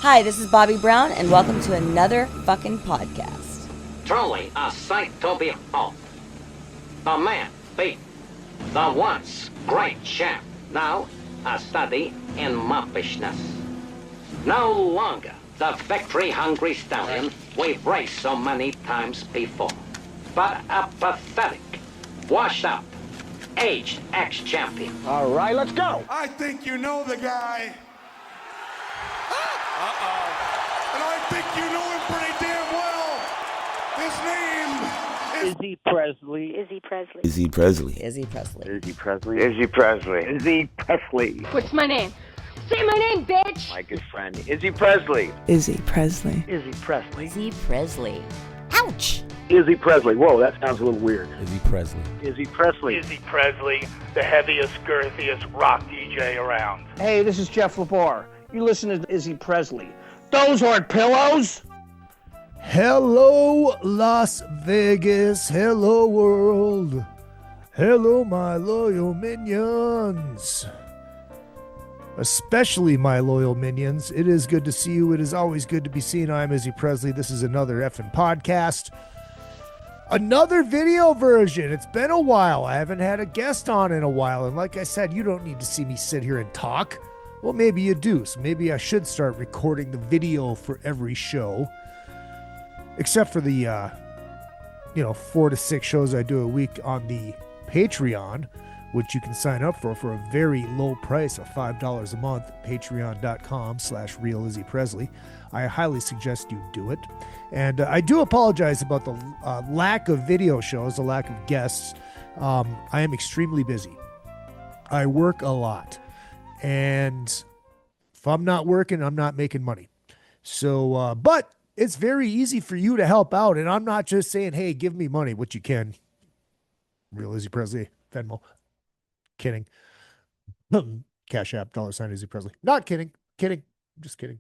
Hi, this is Bobby Brown, and welcome to another fucking podcast. Truly a sight to behold. The man beat the once great champ, now a study in moppishness. No longer the victory-hungry stallion we've raced so many times before, but a pathetic, washed-up, aged ex-champion. All right, let's go. I think you know the guy. And I think you know him pretty damn well. His name is Izzy Presley. Izzy Presley. Izzy Presley. Izzy Presley. Izzy Presley. Izzy Presley. Izzy Presley. What's my name? Say my name, bitch! My good friend, Izzy Presley. Izzy Presley. Izzy Presley. Izzy Presley. Ouch! Izzy Presley. Whoa, that sounds a little weird. Izzy Presley. Izzy Presley. Izzy Presley, the heaviest, girthiest rock DJ around. Hey, this is Jeff LeBar. You listen to Izzy Presley. Those aren't pillows. Hello, Las Vegas. Hello, world. Hello, my loyal minions. Especially my loyal minions. It is good to see you. It is always good to be seen. I'm Izzy Presley. This is another effing podcast. Another video version. It's been a while. I haven't had a guest on in a while. And like I said, you don't need to see me sit here and talk. Well, maybe you do. So maybe I should start recording the video for every show. Except for the, 4 to 6 shows I do a week on the Patreon, which you can sign up for a very low price of $5 a month, patreon.com/RealIzzyPresley. I highly suggest you do it. And I do apologize about the lack of video shows, the lack of guests. I am extremely busy. I work a lot. And if I'm not working, I'm not making money. So, but it's very easy for you to help out. And I'm not just saying, hey, give me money, which you can. Real Izzy Presley, Venmo. Kidding. Cash App, $, Izzy Presley. Not kidding. Kidding. Just kidding.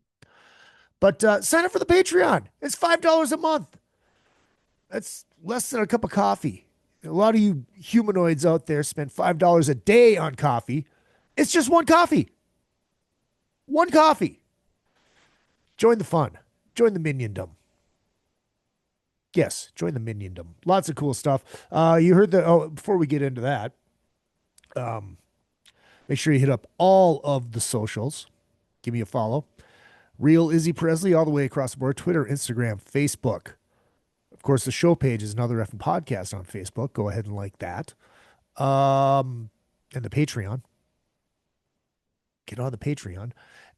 But sign up for the Patreon. It's $5 a month. That's less than a cup of coffee. A lot of you humanoids out there spend $5 a day on coffee. It's just one coffee. One coffee. Join the fun. Join the miniondom. Yes, join the miniondom. Lots of cool stuff. You heard before we get into that, make sure you hit up all of the socials. Give me a follow. Real Izzy Presley all the way across the board. Twitter, Instagram, Facebook. Of course, the show page is another effing podcast on Facebook. Go ahead and like that. And the Patreon. Get on the Patreon.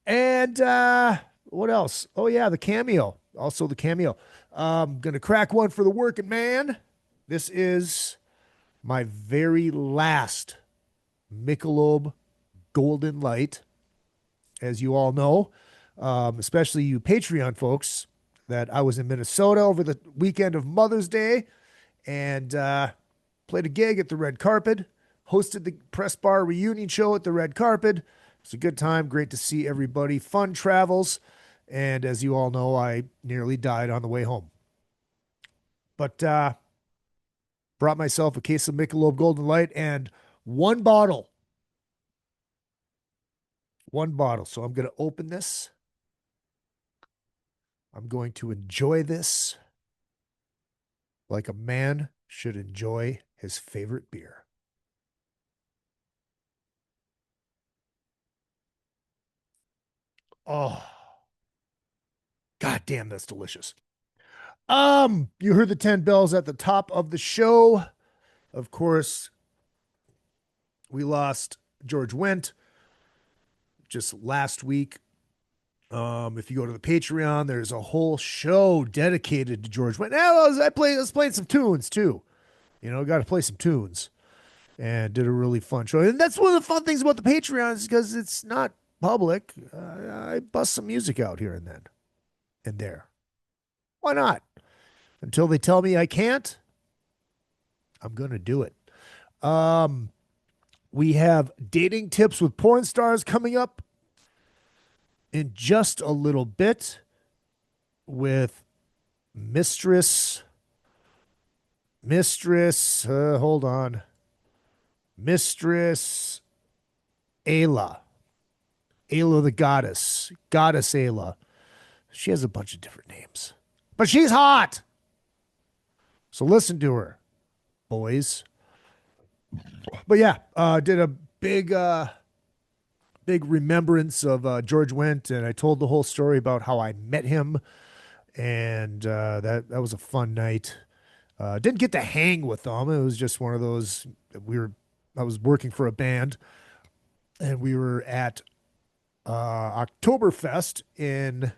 And what else? Oh, yeah, the Cameo. Also the Cameo. Going to crack one for the working man. This is my very last Michelob Golden Light. As you all know, especially you Patreon folks, that I was in Minnesota over the weekend of Mother's Day and played a gig at the Red Carpet, hosted the Press Bar reunion show at the Red Carpet. It's a good time. Great to see everybody. Fun travels. And as you all know, I nearly died on the way home. But brought myself a case of Michelob Golden Light and one bottle. One bottle. So I'm going to open this. I'm going to enjoy this like a man should enjoy his favorite beer. Oh, God damn, that's delicious. You heard the 10 bells at the top of the show. Of course, we lost George Wendt just last week. If you go to the Patreon, there's a whole show dedicated to George Wendt. Now, I was playing some tunes too. Got to play some tunes, and did a really fun show. And that's one of the fun things about the Patreon is because it's not public. I bust some music out here and then and there. Why not? Until they tell me I can't, I'm going to do it. We have dating tips with porn stars coming up in just a little bit with Mistress, hold on. Mistress Ayla. Ayla the goddess Ayla. She has a bunch of different names, but she's hot. So listen to her, boys. But yeah, did a big remembrance of George Wendt, and I told the whole story about how I met him, and that was a fun night. Didn't get to hang with them. It was just one of those. I was working for a band, and we were at Oktoberfest in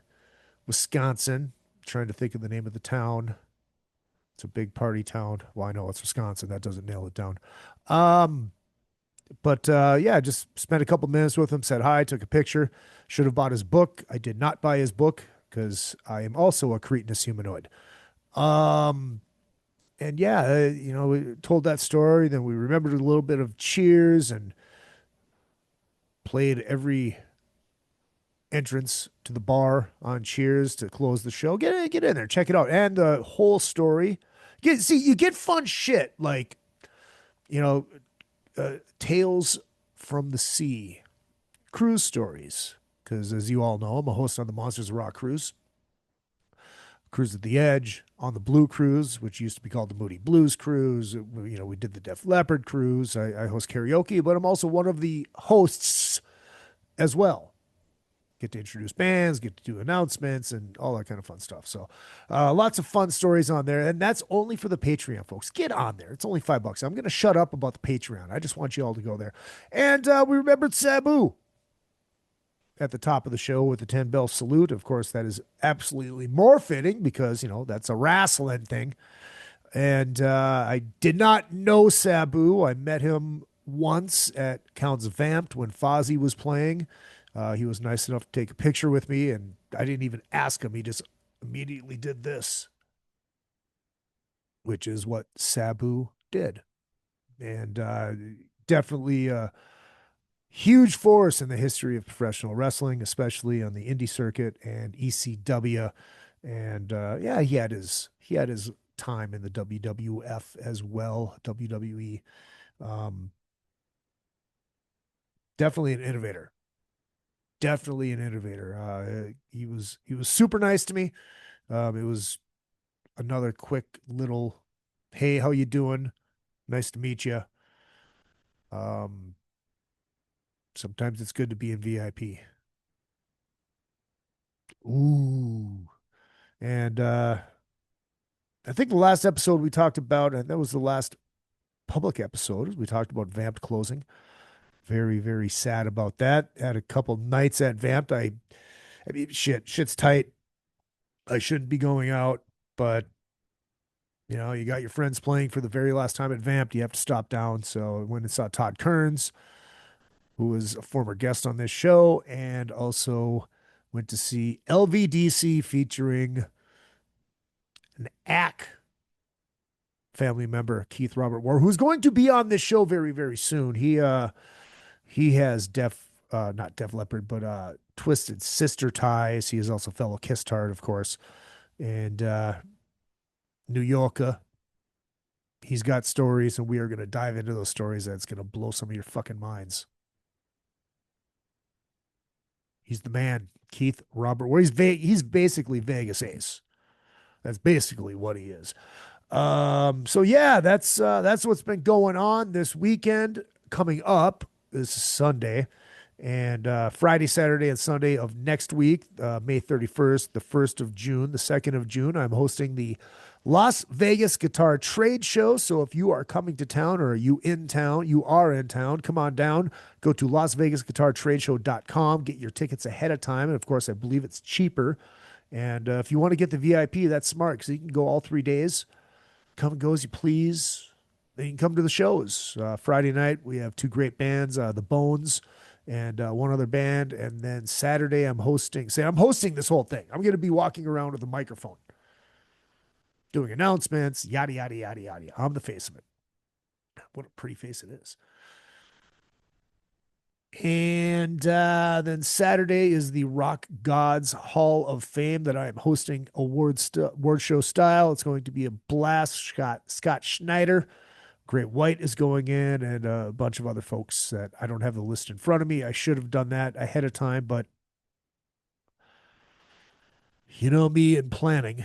Wisconsin. Trying to think of the name of the town. It's a big party town. Well, I know it's Wisconsin. That doesn't nail it down. But yeah, just spent a couple minutes with him, said hi, took a picture. Should have bought his book. I did not buy his book because I am also a cretinous humanoid. And yeah, we told that story. Then we remembered a little bit of Cheers and played every entrance to the bar on Cheers to close the show. Get in there, check it out, and the whole story. You get fun shit like, tales from the sea, cruise stories. Because as you all know, I'm a host on the Monsters of Rock cruise. Cruise at the Edge, on the Blue Cruise, which used to be called the Moody Blues Cruise. We did the Def Leppard Cruise. I host karaoke, but I'm also one of the hosts as well. Get to introduce bands, get to do announcements, and all that kind of fun stuff. So lots of fun stories on there. And that's only for the Patreon, folks. Get on there. It's only $5. I'm going to shut up about the Patreon. I just want you all to go there. And we remembered Sabu at the top of the show with the 10 bell salute. Of course, that is absolutely more fitting because, that's a wrestling thing. And I did not know Sabu. I met him once at Counts Vamped when Fozzy was playing. He was nice enough to take a picture with me, and I didn't even ask him. He just immediately did this, which is what Sabu did. And definitely a huge force in the history of professional wrestling, especially on the indie circuit and ECW. And yeah, he had his time in the WWF as well, WWE. Definitely an innovator. Definitely an innovator. He was super nice to me. It was another quick little, hey, how you doing? Nice to meet you. Sometimes it's good to be in VIP. Ooh. And I think the last episode we talked about, and that was the last public episode, we talked about Vamped closing. Very, very sad about that. Had a couple nights at Vamped. I mean, shit's tight. I shouldn't be going out, but you got your friends playing for the very last time at Vamped. You have to stop down. So I went and saw Todd Kearns, who was a former guest on this show, and also went to see LVDC featuring an AC family member, Keith Robert Ward, who's going to be on this show very, very soon. He has not Def Leppard, but Twisted Sister ties. He is also fellow Kiss Tart, of course, and New Yorker. He's got stories, and we are going to dive into those stories. That's going to blow some of your fucking minds. He's the man, Keith Robert. Where he's basically Vegas Ace. That's basically what he is. So yeah, that's what's been going on this weekend. Coming up, this is Sunday, and Friday, Saturday, and Sunday of next week, May 31st, the 1st of June, the 2nd of June, I'm hosting the Las Vegas Guitar Trade Show. So if you are coming to town, or are you in town, come on down. Go to LasVegasGuitarTradeShow.com. Get your tickets ahead of time. And of course, I believe it's cheaper. And if you want to get the VIP, that's smart because you can go all 3 days. Come and go as you please. Then you can come to the shows. Friday night, we have two great bands, The Bones and one other band. And then Saturday, I'm hosting this whole thing. I'm going to be walking around with a microphone, doing announcements, yada, yada, yada, yada. I'm the face of it. What a pretty face it is. And then Saturday is the Rock Gods Hall of Fame that I am hosting award show style. It's going to be a blast. Scott Schneider, Great White is going in, and a bunch of other folks that I don't have the list in front of me. I should have done that ahead of time, but You know me in planning.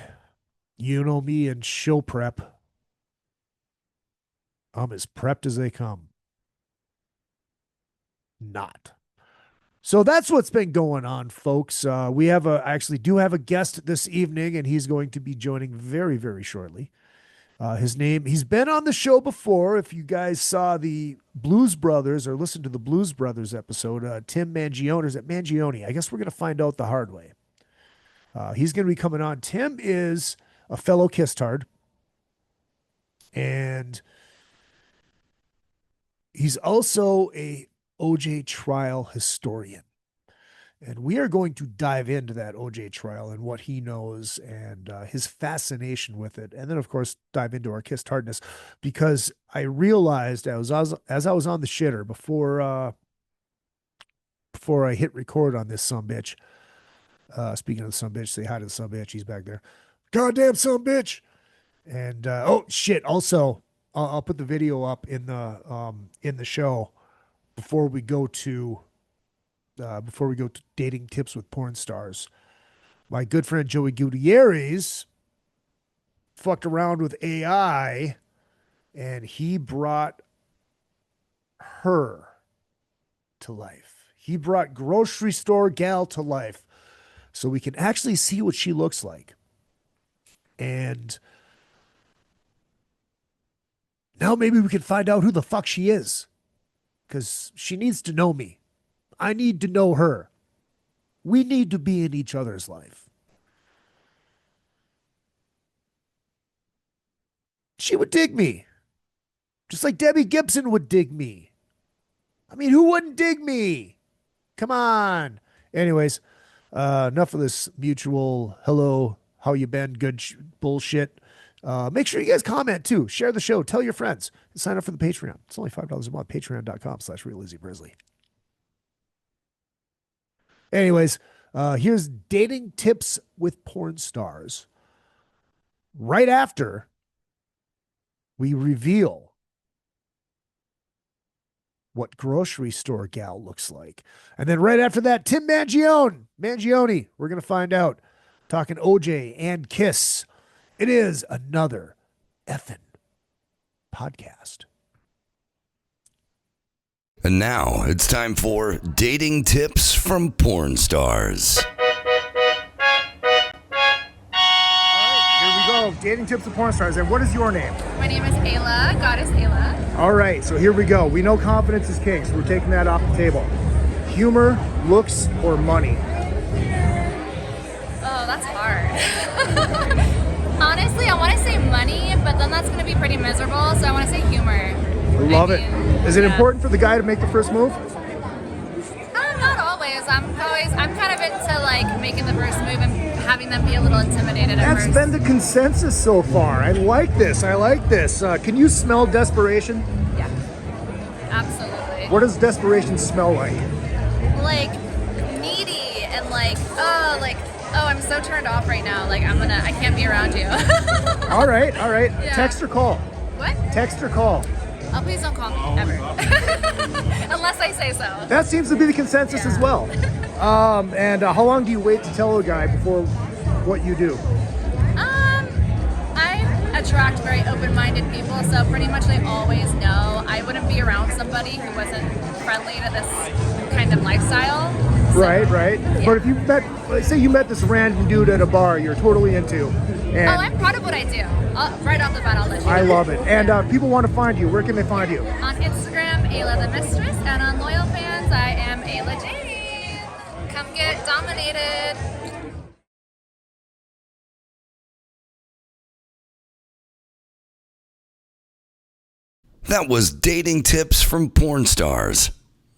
You know me in show prep. I'm as prepped as they come. Not. So that's what's been going on, folks. We have actually do have a guest this evening, and he's going to be joining very, very shortly. He's been on the show before. If you guys saw the Blues Brothers or listened to the Blues Brothers episode, Tim Mangione is at Mangione. I guess we're going to find out the hard way. He's going to be coming on. Tim is a fellow Kistard, and he's also a OJ trial historian. And we are going to dive into that OJ trial and what he knows and his fascination with it. And then, of course, dive into our Kissed Hardness, because I realized as I was on the shitter before I hit record on this sumbitch. Speaking of the sumbitch, say hi to the sumbitch. He's back there. Goddamn sumbitch. And oh shit! Also, I'll put the video up in the show before we go to dating tips with porn stars. My good friend Joey Gutierrez fucked around with AI, and he brought her to life. He brought grocery store gal to life, so we can actually see what she looks like. And now maybe we can find out who the fuck she is, because she needs to know me. I need to know her. We need to be in each other's life. She would dig me, just like Debbie Gibson would dig me. I mean, who wouldn't dig me? Come on. Anyways, enough of this mutual hello, how you been, good bullshit. Make sure you guys comment too. Share the show. Tell your friends. Sign up for the Patreon. It's only $5 a month. Patreon.com/RealEasyBrisley. Anyways, here's dating tips with porn stars. Right after we reveal what grocery store gal looks like. And then right after that, Tim Mangione, we're going to find out. Talking OJ and KISS. It is another effing podcast. And now it's time for dating tips from porn stars. Here we go. Dating tips with porn stars. And what is your name? My name is Ayla, Goddess Ayla. All right, so here we go. We know confidence is king, so we're taking that off the table. Humor, looks, or money? Oh, that's hard. Honestly, I want to say money, but then that's going to be pretty miserable, so I want to say humor. Love it. Is it important for the guy to make the first move? Not always. I'm kind of into like making the first move and having them be a little intimidated at That's first. been the consensus so far. I like this. Can you smell desperation? Yeah, absolutely. What does desperation smell like? Like needy and like I'm so turned off right now. Like I can't be around you. All right. Yeah. Text or call? What? Text or call? Oh, please don't call me ever. Unless I say so. That seems to be the consensus as well. And how long do you wait to tell a guy before what you do? I attract very open-minded people, so pretty much they always know. I wouldn't be around somebody who wasn't friendly to this kind of lifestyle. So, Right. Yeah. But if you say you met this random dude at a bar you're totally into. And I'm proud of what I do. Right off the bat, I'll let you know. I love it. And people want to find you. Where can they find you? On Instagram, Ayla the Mistress, and on Loyal Fans, I am Ayla Jane. Come get dominated. That was dating tips from porn stars.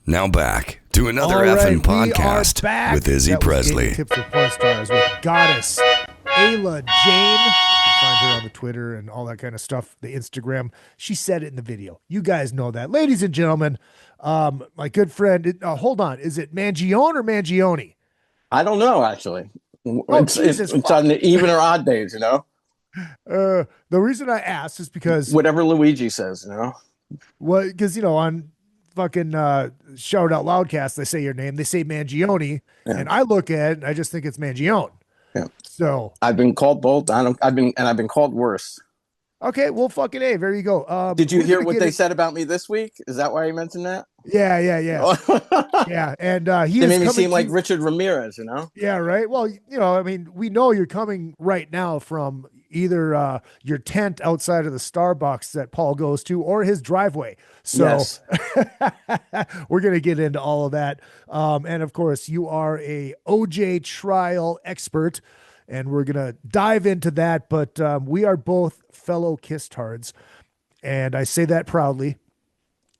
Now back to another All right, effing we are podcast back. with Izzy That was Presley. Dating Tips with porn stars with Goddess Ayla Jane. You can find her on the Twitter and all that kind of stuff, the Instagram. She said it in the video. You guys know that. Ladies and gentlemen, my good friend, hold on. Is it Mangione or Mangione? I don't know, actually. Jesus It's on the even or odd days, you know? The reason I asked is because Whatever Luigi says, you know? because on fucking Shout Out Loudcast, they say your name, they say Mangione, and I look at it and I just think it's Mangione. Yeah. So I've been called both. I've been called worse. okay, well, fucking A, there you go. Did you we're hear gonna what get they it- said about me this week? Is that why you mentioned that? Yeah, yeah. And he They is made me coming seem like to- Richard Ramirez, you know? Yeah, right. Well, I mean, we know you're coming right now from either your tent outside of the Starbucks that Paul goes to or his driveway. So Yes. we're going to get into all of that. And of course, you are a OJ trial expert, and we're going to dive into that. But we are both fellow Kiss tards, and I say that proudly.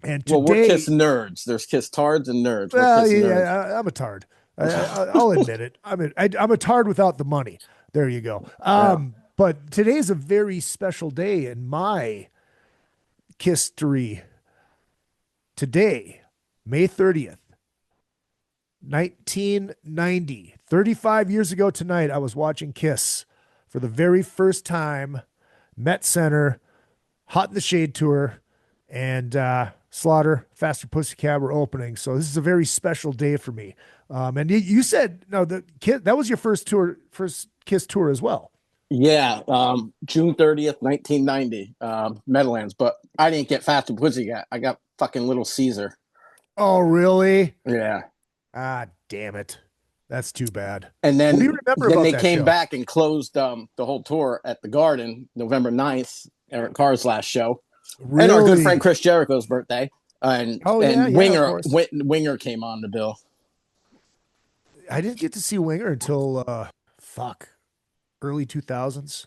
And today, Well, we're Kiss nerds. There's Kiss tards and nerds. We're well, Kiss nerds. yeah, I'm a tard. I'll admit it. I'm a tard without the money. There you go. But today's a very special day in my history. Today, May 30th, 1990, 35 years ago tonight, I was watching Kiss for the very first time, Met Center, Hot in the Shade tour, and Slaughter, Faster Pussycat were opening. So this is a very special day for me. And you said, no, that was your first Kiss tour as well. Yeah, June 30th, 1990, Meadowlands. But I didn't get Faster Pussycat. I got fucking Little Caesar. Oh, really? Yeah. Ah, damn it. That's too bad. And then, what do you remember about they that came show? back and closed the whole tour at the Garden, November 9th, Eric Carr's last show. Really? And our good friend Chris Jericho's birthday. And Winger, of course. Winger came on the bill. I didn't get to see Winger until early 2000s.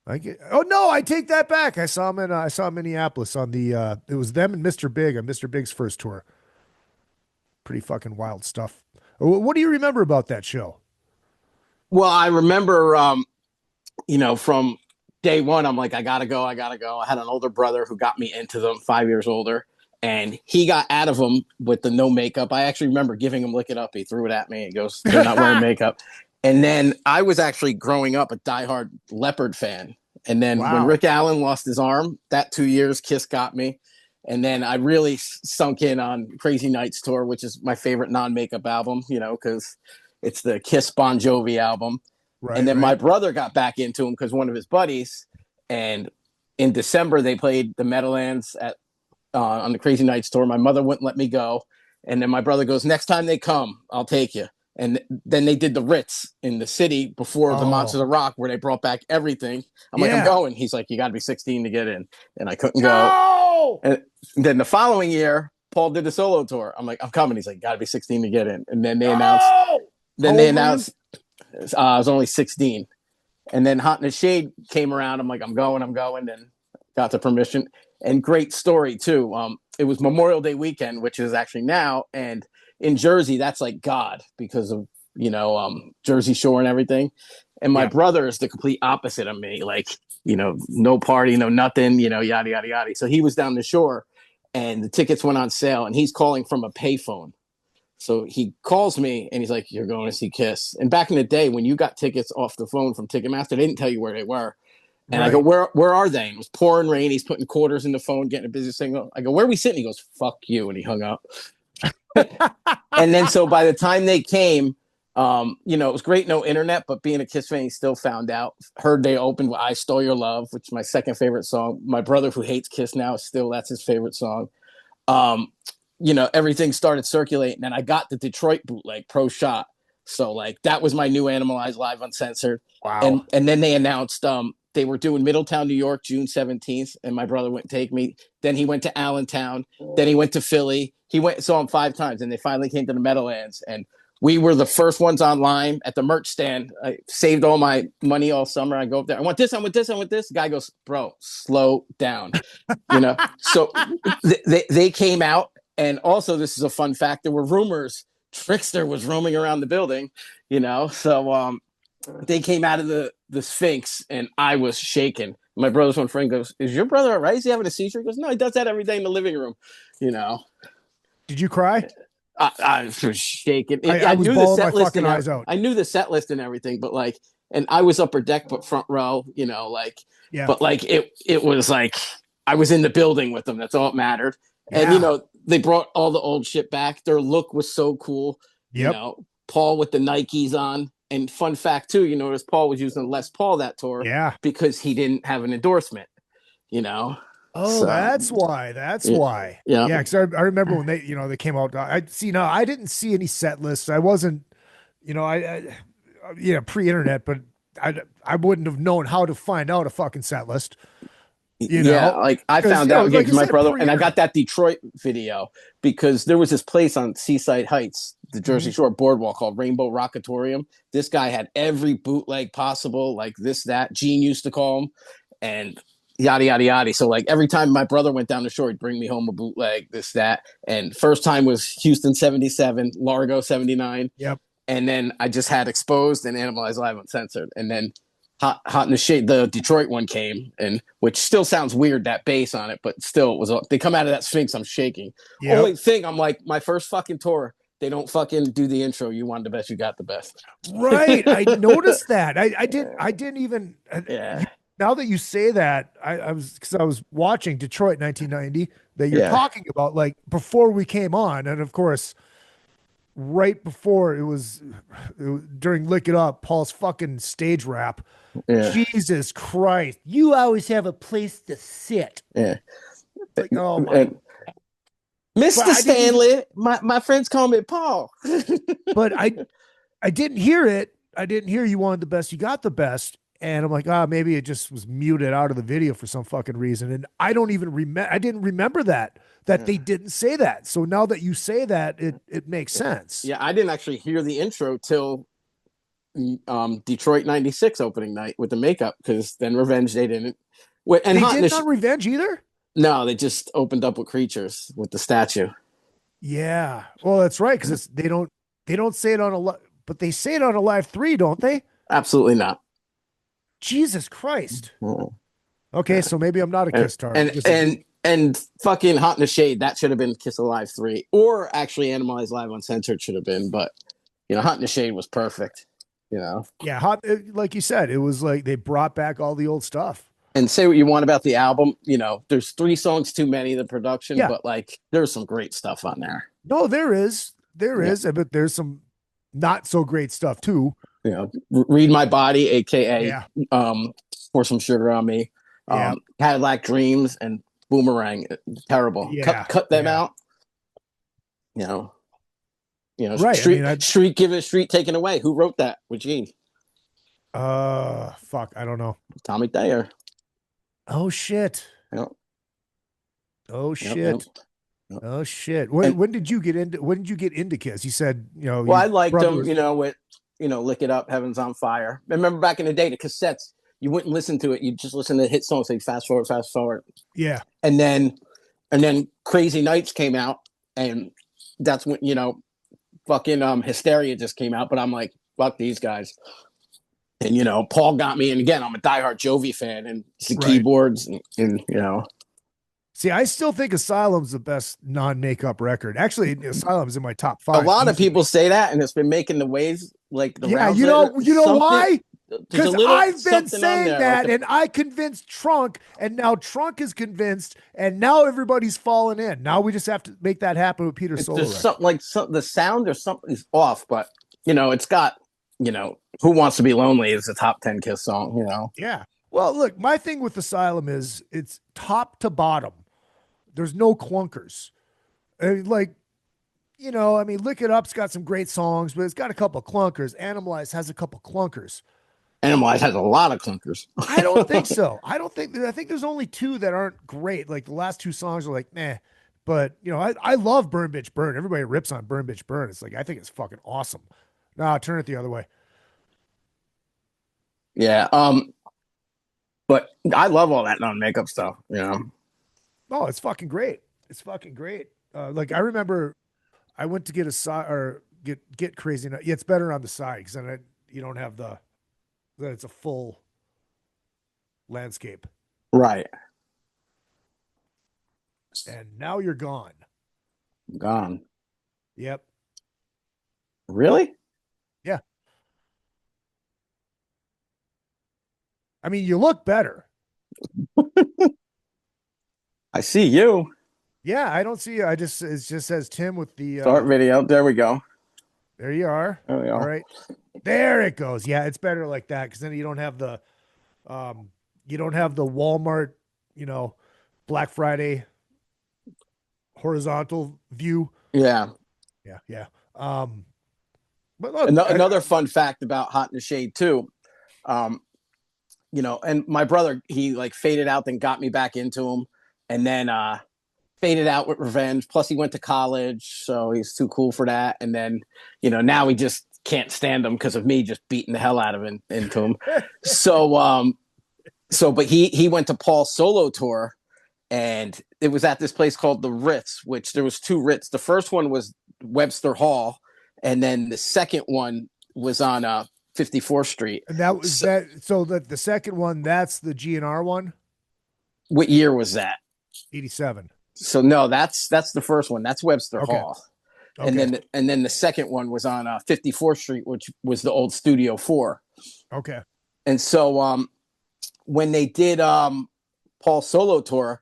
I take that back. I saw him in Minneapolis on the it was them and Mr. Big on Mr. Big's first tour. Pretty fucking wild stuff. What do you remember about that show? Well, I remember from day one, I'm like, I gotta go. I had an older brother who got me into them, 5 years older, and he got out of them with the no makeup. I actually remember giving him Lick It Up. He threw it at me. He goes, they're not wearing makeup. And then I was actually growing up a diehard Leopard fan. And then when Rick Allen lost his arm, that 2 years, Kiss got me. And then I really sunk in on Crazy Nights Tour, which is my favorite non-makeup album, because it's the Kiss Bon Jovi album. Right, and then my brother got back into him because one of his buddies. And in December, they played the Meadowlands on the Crazy Nights Tour. My mother wouldn't let me go. And then my brother goes, next time they come, I'll take you. And then they did the Ritz in the city before the Monsters of Rock, where they brought back everything. I'm like, I'm going. He's like, you got to be 16 to get in. And I couldn't go. And then the following year, Paul did the solo tour. I'm like, I'm coming. He's like, got to be 16 to get in. And then they announced, I was only 16. And then Hot in the Shade came around. I'm like, I'm going. And got the permission. And great story, too. It was Memorial Day weekend, which is actually now. And in Jersey, that's like God because of, Jersey Shore and everything. And my brother is the complete opposite of me. Like, no party, no nothing, yada, yada, yada. So he was down the shore and the tickets went on sale and he's calling from a payphone. So he calls me and he's like, you're going to see Kiss. And back in the day, when you got tickets off the phone from Ticketmaster, they didn't tell you where they were. And I go, where are they? And it was pouring rain. He's putting quarters in the phone, getting a busy signal. I go, where are we sitting? He goes, fuck you. And he hung up. And then so by the time they came, it was great, no internet, but being a Kiss fan, he still found out. Heard they opened with I Stole Your Love, which is my second favorite song. My brother, who hates Kiss now, that's his favorite song. Everything started circulating, and I got the Detroit bootleg Pro Shot. So that was my new Animalized Live Uncensored. Wow. And then they announced they were doing Middletown, New York, June 17th, and my brother wouldn't take me. Then he went to Allentown. Then he went to Philly. Saw him 5 times, and they finally came to the Meadowlands. And we were the first ones online at the merch stand. I saved all my money all summer. I go up there. I want this. The guy goes, bro, slow down. So they came out. And also, this is a fun fact. There were rumors Trickster was roaming around the building, So they came out of the Sphinx, and I was shaking. My brother's one friend goes, is your brother all right? Is he having a seizure? He goes, no, he does that every day in the living room, Did you cry? I was shaking. I was knew bawling the set my list fucking eyes out. I knew the set list and everything, but and I was upper deck, but front row, but it was like I was in the building with them. That's all that mattered. Yeah. And, they brought all the old shit back. Their look was so cool. Yep. Paul with the Nikes on, And fun fact too, you notice Paul was using Les Paul that tour, because he didn't have an endorsement. Oh, that's why. That's why. Yeah. Yeah. Because I remember when they came out. I didn't see any set lists. I wasn't, pre-internet, but I wouldn't have known how to find out a fucking set list. Like I found out because my brother and I got that Detroit video because there was this place on Seaside Heights, the Jersey Shore boardwalk called Rainbow Rockatorium. This guy had every bootleg possible, like this, that. Gene used to call him, and yada yada yada. So like every time my brother went down the shore, he'd bring me home a bootleg, this, that. And first time was Houston 77, Largo 79. Yep. And then I just had Exposed and Animalized Live Uncensored. And then Hot in the Shade, the Detroit one came, and which still sounds weird, that bass on it, but still it was. They come out of that Sphinx, I'm shaking. Yep. Only thing, I'm like, my first fucking tour, they don't fucking do the intro. You want the best, you got the best. Right. I noticed that. I didn't even. Now that you say that, I was watching Detroit 1990 that you're talking about, like before we came on, and of course, right before it was during Lick It Up, Paul's fucking stage rap. Yeah. Jesus Christ! You always have a place to sit. Yeah. Like, oh my. Mr. Stanley, my friends call me Paul. But I didn't hear it. I didn't hear you wanted the best, you got the best. And I'm like, maybe it just was muted out of the video for some fucking reason. And I don't even remember. I didn't remember that they didn't say that. So now that you say that, it makes sense. Yeah, I didn't actually hear the intro till Detroit 96 opening night with the makeup, because then Revenge they didn't. And they didn't on Revenge either? No, they just opened up with Creatures with the statue. Yeah. Well, that's right, because they don't say it on but they say it on a Live 3, don't they? Absolutely not. Jesus Christ. Okay, so maybe I'm not a Kiss tar. And fucking Hot in the Shade, that should have been Kiss Alive 3, or actually Animalized Live Uncensored should have been, but Hot in the Shade was perfect. Yeah, like you said, it was like they brought back all the old stuff. And say what you want about the album, there's 3 songs too many, the production, but like there's some great stuff on there. No, there is, but there's some not so great stuff too. Read My Body, aka Pour Some Sugar on Me, Cadillac Dreams, and Boomerang. Terrible. Cut them out. Right. Street Given, Street Taken Away. Who wrote that with Gene? Fuck, I don't know. Tommy Thayer. Oh shit. Yep. Oh shit. Yep. Oh shit. When did you get into Kiss? You said, well, I liked them, with Lick It Up, Heaven's on Fire. I remember back in the day, the cassettes, you wouldn't listen to it. You just listen to hit songs, like fast forward. Yeah. And then Crazy Nights came out, and that's when, fucking Hysteria just came out, but I'm like, fuck these guys. And, Paul got me, and again, I'm a diehard Jovi fan, and it's the keyboards, and. See, I still think Asylum's the best non-makeup record. Actually, Asylum's in my top 5. A lot of people say that, and it's been making the waves, like the rounds. You know why? Because I've been saying that, and I convinced Trunk, and now Trunk is convinced, and now everybody's falling in. Now we just have to make that happen with Peter Solo. There's something like the sound or something is off, but it's got Who Wants to Be Lonely is a top 10 Kiss song. Yeah. Well, look, my thing with Asylum is it's top to bottom. There's no clunkers. Lick It Up's got some great songs, but it's got a couple of clunkers. Animalized has a couple of clunkers. Animalized has a lot of clunkers. I don't think so. I think there's only 2 that aren't great. Like the last 2 songs are like, meh. But I love Burn Bitch Burn. Everybody rips on Burn Bitch Burn. It's like, I think it's fucking awesome. Nah, turn it the other way. Yeah. But I love all that non-makeup stuff, Oh, it's fucking great. It's fucking great. Like I remember I went to get a side or get Crazy Night. Yeah, it's better on the side because then you don't have then it's a full landscape. Right. And now you're gone. Gone. Yep. Really? Yeah. I mean, you look better. I see you. Yeah, I don't see you. It just says Tim with the start video. There we go. There you are. There we go. All right. There it goes. Yeah, it's better like that because then you don't have the Walmart, Black Friday horizontal view. Yeah. Yeah. But look, Another fun fact about Hot in the Shade too. And my brother, he like faded out, then got me back into him, and then faded out with Revenge. Plus, he went to college, so he's too cool for that. And then, now he just can't stand him because of me just beating the hell out of him into him. But he went to Paul's solo tour, and it was at this place called the Ritz, which there was 2 Ritz. The first one was Webster Hall, and then the second one was on 54th Street. And that was the second one, that's the GNR one. What year was that? 87. So no, that's the first one. That's Webster Hall. Okay. And then the second one was on 54th Street, which was the old Studio 4. Okay. And so when they did Paul's solo tour,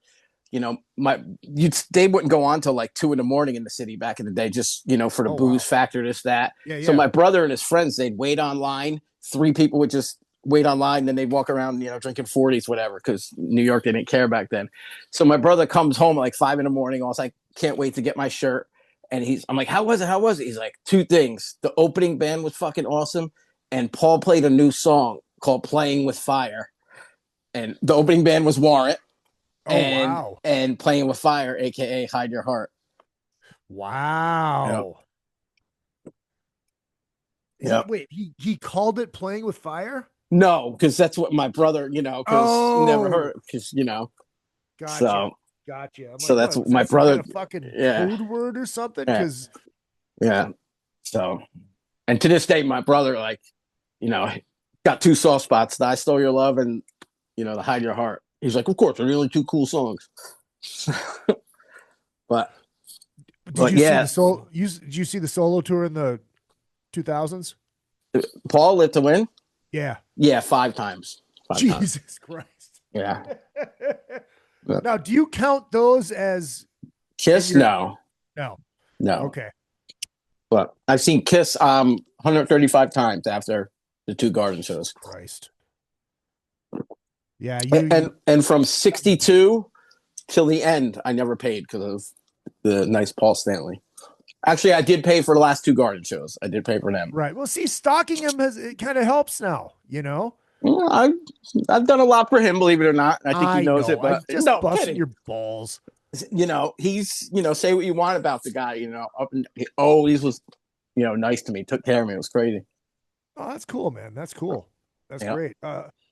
they wouldn't go on till like 2 a.m. in the city back in the day, just for the booze factor, this, that. Yeah. So my brother and his friends, they'd wait online. 3 people would just wait online, and then they'd walk around, drinking 40s, whatever, because New York, they didn't care back then. So my brother comes home at like 5 a.m. I was like, can't wait to get my shirt. And I'm like, how was it? He's like, 2 things. The opening band was fucking awesome, and Paul played a new song called Playing with Fire. And the opening band was Warrant. Wow. And Playing with Fire, aka Hide Your Heart. Wow. Yep. Wait, he called it Playing with Fire? No, because that's what my brother, never heard, because Gotcha. So that's what my brother, kind of fucking code word or something. Because So, and to this day, my brother, got 2 soft spots: the I Stole Your Love and the Hide Your Heart. He's like, of course, they're the only 2 cool songs. But did you see the solo tour in the 2000s? Paul lived to win. Yeah, 5 times. Jesus Christ. Yeah. Now, do you count those as KISS? No. Okay. But I've seen KISS 135 times after the 2 Garden shows. Christ. Yeah, and from 62 till the end, I never paid because of the nice Paul Stanley. Actually, I did pay for the last 2 Garden shows. I did pay for them. Right. Well, see, stalking him it kind of helps now. Well, I've done a lot for him, believe it or not. I think he knows it, but I'm just busting your balls. He's say what you want about the guy. He always was, nice to me. Took care of me. It was crazy. Oh, that's cool, man. That's cool. That's great.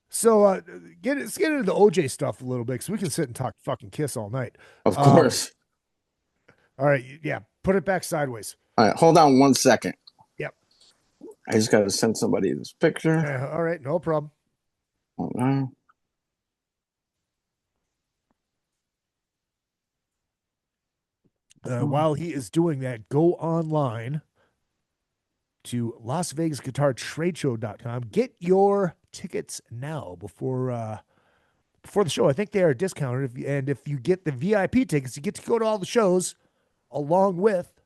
So let's get into the OJ stuff a little bit, because we can sit and talk fucking KISS all night. Of course. All right. Yeah. Put it back sideways. All right. Hold on 1 second. Yep. I just got to send somebody this picture. All right. No problem. Hold on. While he is doing that, go online to LasVegasGuitarTradeShow.com. Get your tickets now before the show. I think they are discounted. If you get the VIP tickets, you get to go to all the shows along with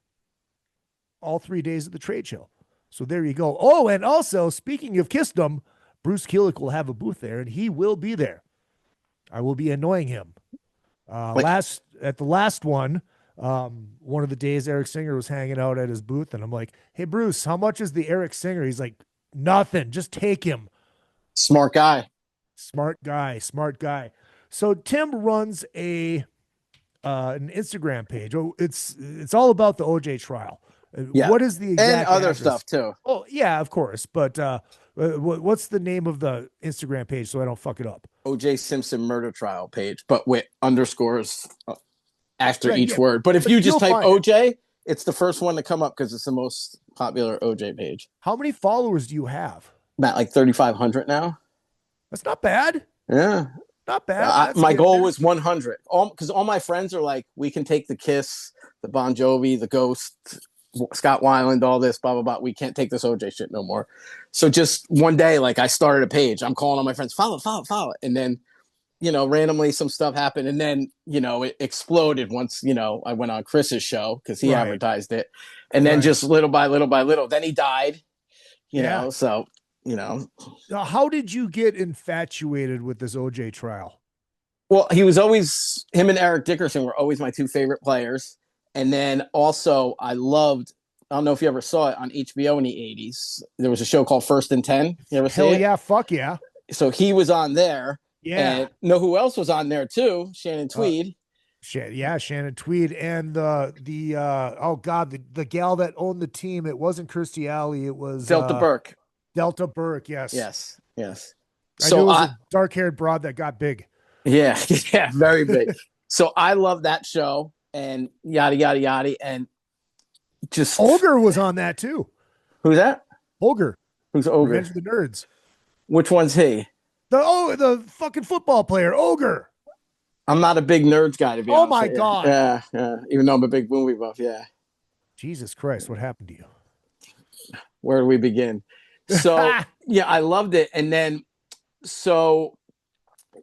all 3 days of the trade show. So there you go. Oh, and also, speaking of Kissdom, Bruce Kulick will have a booth there, and he will be there. I will be annoying him. At the last one of the days, Eric Singer was hanging out at his booth, and I'm like, hey, Bruce, how much is the Eric Singer? He's like, nothing. Just take him. Smart guy. Smart guy. So Tim runs an Instagram page. Oh, it's all about the OJ trial. Yeah. What is the exact and other address? stuff too? Oh yeah, of course. But what's the name of the Instagram page so I don't fuck it up? OJ Simpson murder trial page, but with underscores after each word. But if you just type OJ, it's the first one to come up because it's the most popular OJ page. How many followers do you have? About like 3,500 now. That's not bad. Yeah. Not bad. My goal was 100. Because all my friends are like, we can take the KISS, the Bon Jovi, the Ghost, Scott Weiland, all this, blah, blah, blah. We can't take this OJ shit no more. So just one day, I started a page. I'm calling all my friends, follow. And then, randomly some stuff happened. And then, it exploded once, I went on Chris's show because he advertised it. And then just little by little. Then he died. you know, so, you know. Now, how did you get infatuated with this OJ trial? Well, him and Eric Dickerson were always my two favorite players. And then also I don't know if you ever saw it on HBO in the 80s. There was a show called First and 10. You ever see it? Hell yeah, fuck yeah. So he was on there. Yeah. And know who else was on there too? Shannon Tweed. Shannon Tweed and the gal that owned the team. It wasn't Kirstie Alley. It was Delta Burke. Delta Burke, yes. Yes. I knew it was a dark-haired broad that got big. Yeah, very big. So I love that show and yada, yada, yada. And just Ogre was on that too. Who's that? Ogre. Who's Ogre? Revenge of the Nerds. Which one's he? The fucking football player, Ogre. I'm not a big Nerds guy, to be honest. Oh my God. Yeah. Even though I'm a big movie buff, yeah. Jesus Christ, what happened to you? Where do we begin? So yeah, I loved it. And then so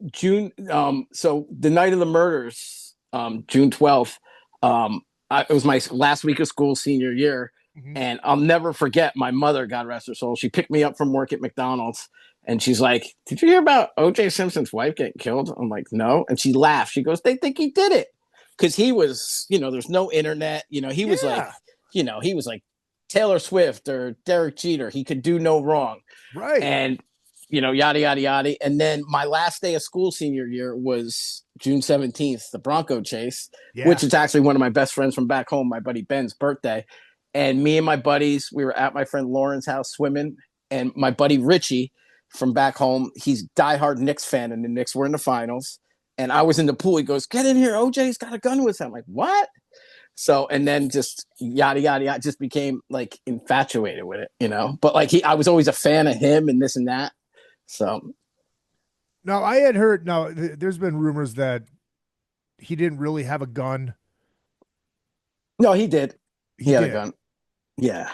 the night of the murders, June 12th, it was my last week of school senior year. And I'll never forget my mother, God rest her soul. She picked me up from work at McDonald's and she's like, "Did you hear about O.J. Simpson's wife getting killed?" I'm like, "No." And she laughed. She goes, "They think he did it." Because he was, there's no internet. He was like Taylor Swift or Derek Jeter. He could do no wrong. Right. And, yada, yada, yada. And then my last day of school senior year was June 17th, the Bronco chase, which is actually one of my best friends from back home, my buddy Ben's birthday. And me and my buddies, we were at my friend Lauren's house swimming. And my buddy Richie from back home, he's diehard Knicks fan, and the Knicks were in the finals. And I was in the pool. He goes, "Get in here. OJ's got a gun with him." I'm like, "What?" So, and then just yada, yada, yada, just became like infatuated with it, but like I was always a fan of him and this and that. So. Now I had heard, there's been rumors that he didn't really have a gun. No, he did. He had a gun. Yeah.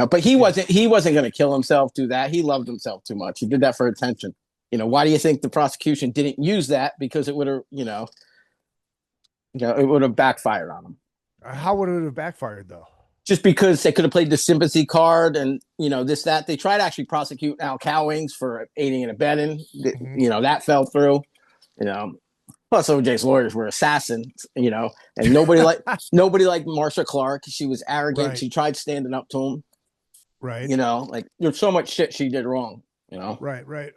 But he wasn't going to kill himself, do that. He loved himself too much. He did that for attention. Why do you think the prosecution didn't use that? Because it would have, it would have backfired on him. How would it have backfired though? Just because they could have played the sympathy card and, this, that. They tried to actually prosecute Al Cowings for aiding and abetting. That fell through, Plus OJ's lawyers were assassins, and nobody liked Marsha Clark. She was arrogant. Right. She tried standing up to him. Right. Like there's so much shit she did wrong, Right.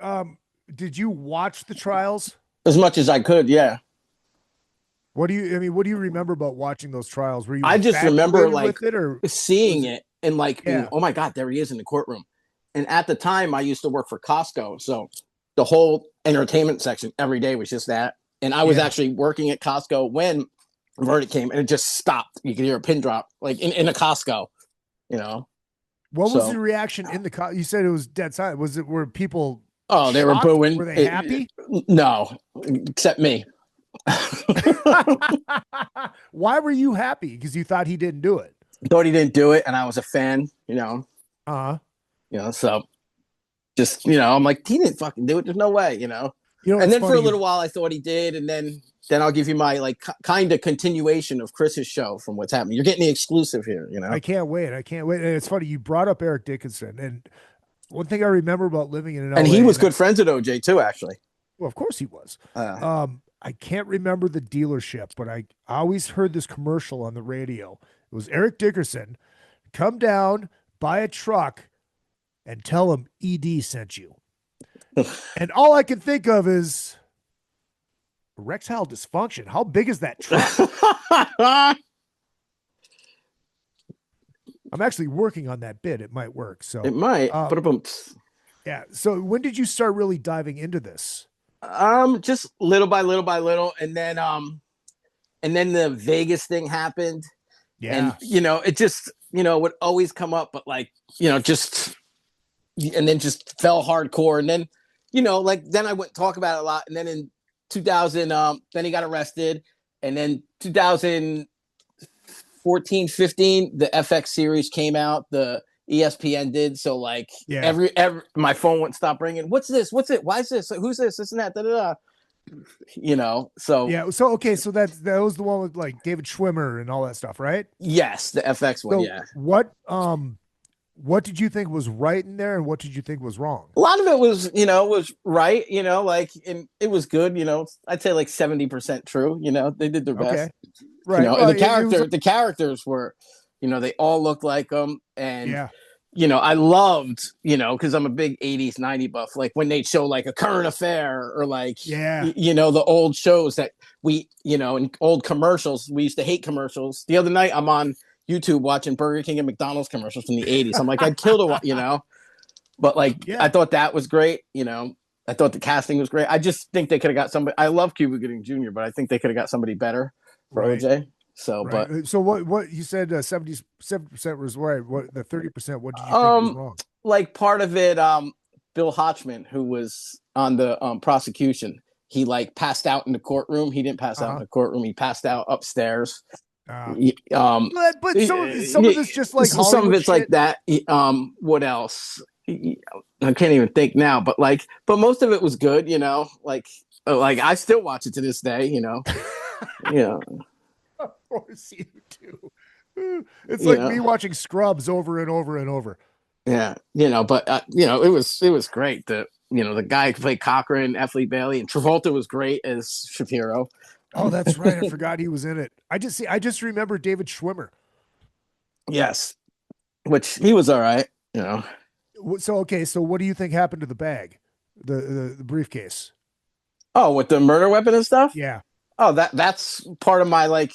Did you watch the trials? As much as I could, yeah. What do you remember about watching those trials? Were you I just remember like seeing it and like, oh my God, there he is in the courtroom. And at the time I used to work for Costco. So the whole entertainment section every day was just that. And I was actually working at Costco when the verdict came and it just stopped. You could hear a pin drop like in a Costco, What was the reaction in the you said it was dead silent. Were people shocked? They were booing. Were they happy? No, except me. Why were you happy? Because you thought he didn't do it. Thought he didn't do it, and I was a fan, So just I'm like, he didn't fucking do it. There's no way, And then for a little while, I thought he did, and then I'll give you my like kind of continuation of Chris's show from what's happening. You're getting the exclusive here, I can't wait. And it's funny you brought up Eric Dickinson, and one thing I remember about living in LA, and he was good friends with OJ too, actually. Well, of course he was. I can't remember the dealership, but I always heard this commercial on the radio. It was Eric Dickerson, come down, buy a truck, and tell him ED sent you. And all I can think of is erectile dysfunction. How big is that truck? I'm actually working on that bit. It might work. So it might. Yeah. So when did you start really diving into this? Just little by little, and then the Vegas thing happened. Yeah. And it just would always come up, but like just and then just fell hardcore, and then then I wouldn't talk about it a lot, and then in 2000 then he got arrested, and then 2014 15 the FX series came out, the ESPN did, so like every my phone wouldn't stop ringing. What's this? What's it? Why is this? Who's this? This and that. Da, da, da. So yeah. So okay. So that was the one with like David Schwimmer and all that stuff, right? Yes, the FX one. So yeah. What did you think was right in there, and what did you think was wrong? A lot of it was, was right, like, and it was good, I'd say like 70% true, they did their best. Okay. Right. And the characters were, they all looked like them. And, yeah. I loved, because I'm a big 80s, 90s buff, like when they'd show like a current affair or like, the old shows that we, in old commercials, we used to hate commercials. The other night I'm on YouTube watching Burger King and McDonald's commercials from the 80s. I'm like, I'd kill to, but like, I thought that was great. I thought the casting was great. I just think they could have got somebody. I love Cuba Gooding Jr., but I think they could have got somebody better for OJ. So, but so what you said 77% was right. What the 30%? What did you think was wrong? Like part of it, Bill Hotchman, who was on the prosecution, he like passed out in the courtroom. He didn't pass out in the courtroom. He passed out upstairs. But some of it's just like Hollywood some of it's shit. like that. What else? I can't even think now. But most of it was good. Like I still watch it to this day. Yeah. Of course you do. It's like me watching Scrubs over and over and over. Yeah, but it was great. The guy who played Cochran, F. Lee Bailey, and Travolta was great as Shapiro. Oh, that's right. I forgot he was in it. I just remember David Schwimmer. Yes, which he was all right. So okay, so what do you think happened to the bag, the briefcase? Oh, with the murder weapon and stuff. Yeah. Oh, that's part of my like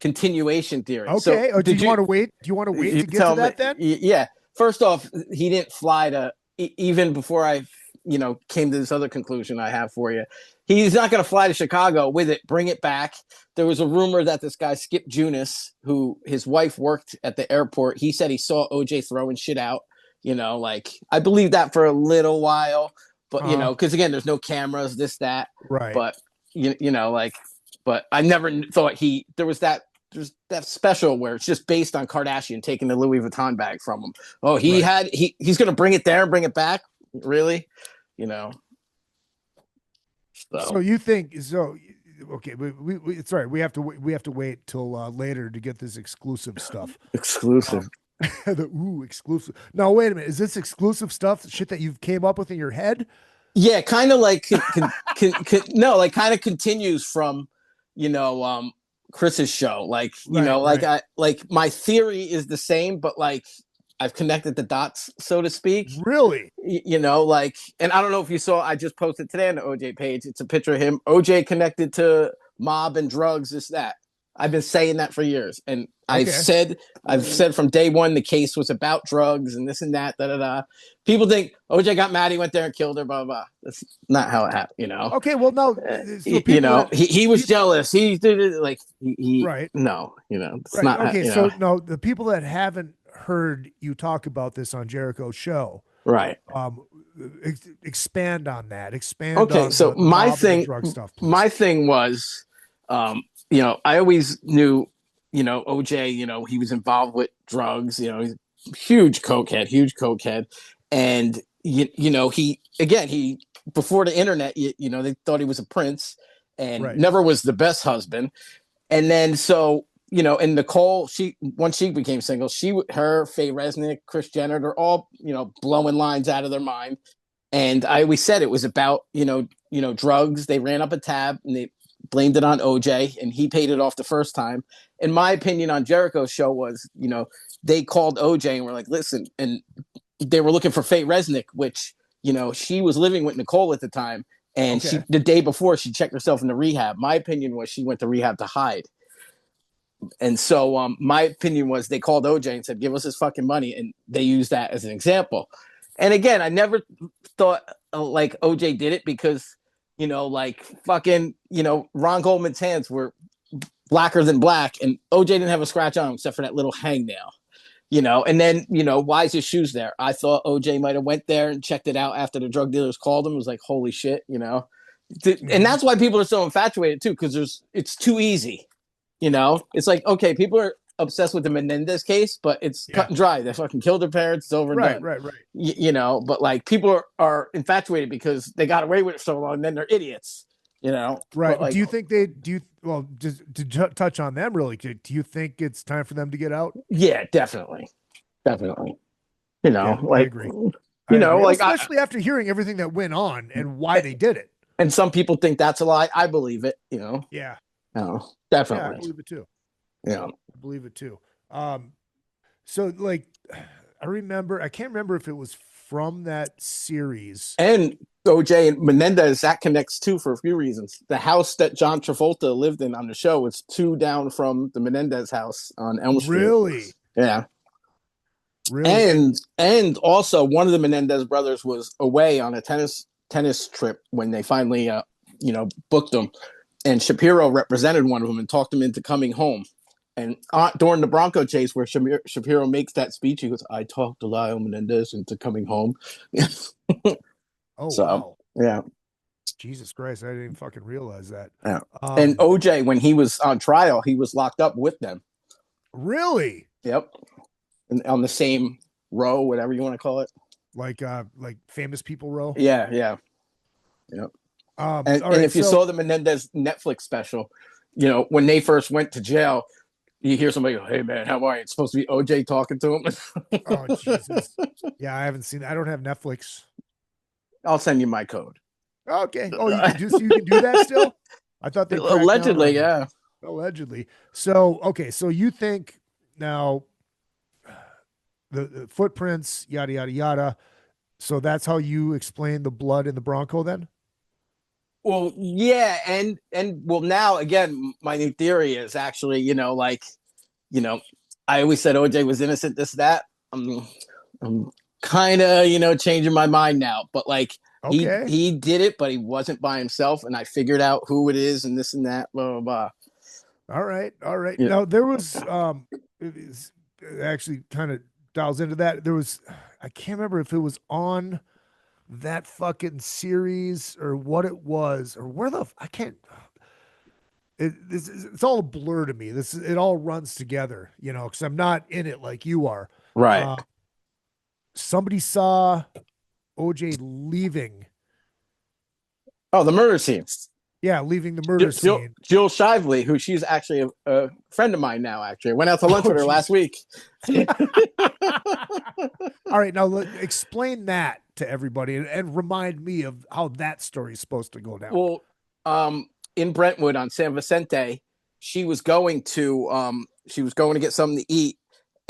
continuation theory. Okay. So, do you want to wait? Do you want to wait to get to that then? Yeah. First off, he didn't fly to even before I, came to this other conclusion I have for you. He's not going to fly to Chicago with it. Bring it back. There was a rumor that this guy Skip Junis, who his wife worked at the airport, he said he saw OJ throwing shit out. I believe that for a little while, but because again, there's no cameras, this, that, right. But but I never thought there's that special where it's just based on Kardashian taking the Louis Vuitton bag from him. Oh, he's going to bring it there and bring it back. Really? So you think so? Okay, we it's all right. We have to wait till later to get this exclusive stuff. Exclusive. Exclusive. Now wait a minute. Is this exclusive stuff shit that you've came up with in your head? Yeah, kind of like no, like kind of continues from Chris's show. Like my theory is the same, but like I've connected the dots, so to speak. Really? And I don't know if you saw, I just posted today on the OJ page. It's a picture of him, OJ connected to mob and drugs, this, that. I've been saying that for years. And I've said from day one, the case was about drugs and this and that, da, da, da. People think OJ got mad. He went there and killed her, blah, blah, blah. That's not how it happened, Okay. Well, no, so he was jealous. He did it like he right. No, it's right. not. Okay. So no, the people that haven't heard you talk about this on Jericho's show, right? Expand on that. Expand. Okay. On so the my thing, drug stuff, please. my thing was, I always knew, OJ, he was involved with drugs, he's a huge cokehead. And, he, before the internet, they thought he was a prince and never was the best husband. And then, so, and Nicole, once she became single, her, Faye Resnick, Kris Jenner, they're all, blowing lines out of their mind. And I always said it was about, drugs. They ran up a tab and they blamed it on OJ and he paid it off the first time. And my opinion on Jericho's show was, they called OJ and were like, listen, and they were looking for Faye Resnick, which, she was living with Nicole at the time. And the day before she checked herself into rehab. My opinion was she went to rehab to hide. And so my opinion was they called OJ and said, give us his fucking money. And they used that as an example. And again, I never thought like OJ did it because, fucking, Ron Goldman's hands were blacker than black and OJ didn't have a scratch on him except for that little hangnail, and then, why is his shoes there? I thought OJ might've went there and checked it out after the drug dealers called him. It was like, holy shit, and that's why people are so infatuated too. Cause it's too easy. It's like, okay, people are obsessed with the Menendez case, but it's cut and dry. They fucking killed their parents. It's over and done. Right. But like people are infatuated because they got away with it so long and then they're idiots, Right. Like, do you think just to touch on them really quick, do you think it's time for them to get out? Yeah, definitely. You know, I like, agree. you know, like especially after hearing everything that went on and why they did it. And some people think that's a lie. I believe it, you know. Yeah. No, Yeah, I definitely. believe it too. Yeah. I believe it too. So like I can't remember if it was from that series. And OJ and Menendez, that connects too for a few reasons. The house that John Travolta lived in on the show was 2 down from the Menendez house on Elm Street. Really? Yeah. Really? And also one of the Menendez brothers was away on a tennis trip when they finally booked them, and Shapiro represented one of them and talked him into coming home. And during the Bronco chase, where Shapiro makes that speech, he goes, "I talked Lyle Menendez into coming home." Oh, so, wow. Yeah. Jesus Christ, I didn't even fucking realize that. Yeah. And OJ, when he was on trial, he was locked up with them. Really? Yep. And on the same row, whatever you want to call it. Like famous people row? Yeah, yeah. Yep. And right, if you saw the Menendez Netflix special, you know, when they first went to jail, you hear somebody go, "Hey man, how are you?" It's supposed to be OJ talking to him. Oh Jesus! Yeah, I haven't seen. I don't have Netflix. I'll send you my code. Okay. Oh, you can do that still? I thought they allegedly, yeah. Allegedly. So okay, so you think now the footprints, yada yada yada. So that's how you explain the blood in the Bronco, then? Well, yeah, and well, now again, my new theory is actually, I always said OJ was innocent, this, that. I'm kind of, changing my mind now, but like, okay, he did it, but he wasn't by himself, and I figured out who it is, and this and that, blah blah blah. All right. Yeah. Now there was it actually kind of dials into that. There was, I can't remember if it was on that fucking series or what it was or where I can't. It's all a blur to me. It all runs together, because I'm not in it like you are. Right. Somebody saw OJ leaving. Oh, the murder scene. Yeah, leaving the murder scene. Jill Shively, who she's actually a friend of mine now, actually. I went out to lunch with her last week. All right, now explain that to everybody and remind me of how that story is supposed to go down. Well, in Brentwood on San Vicente, she was going to get something to eat,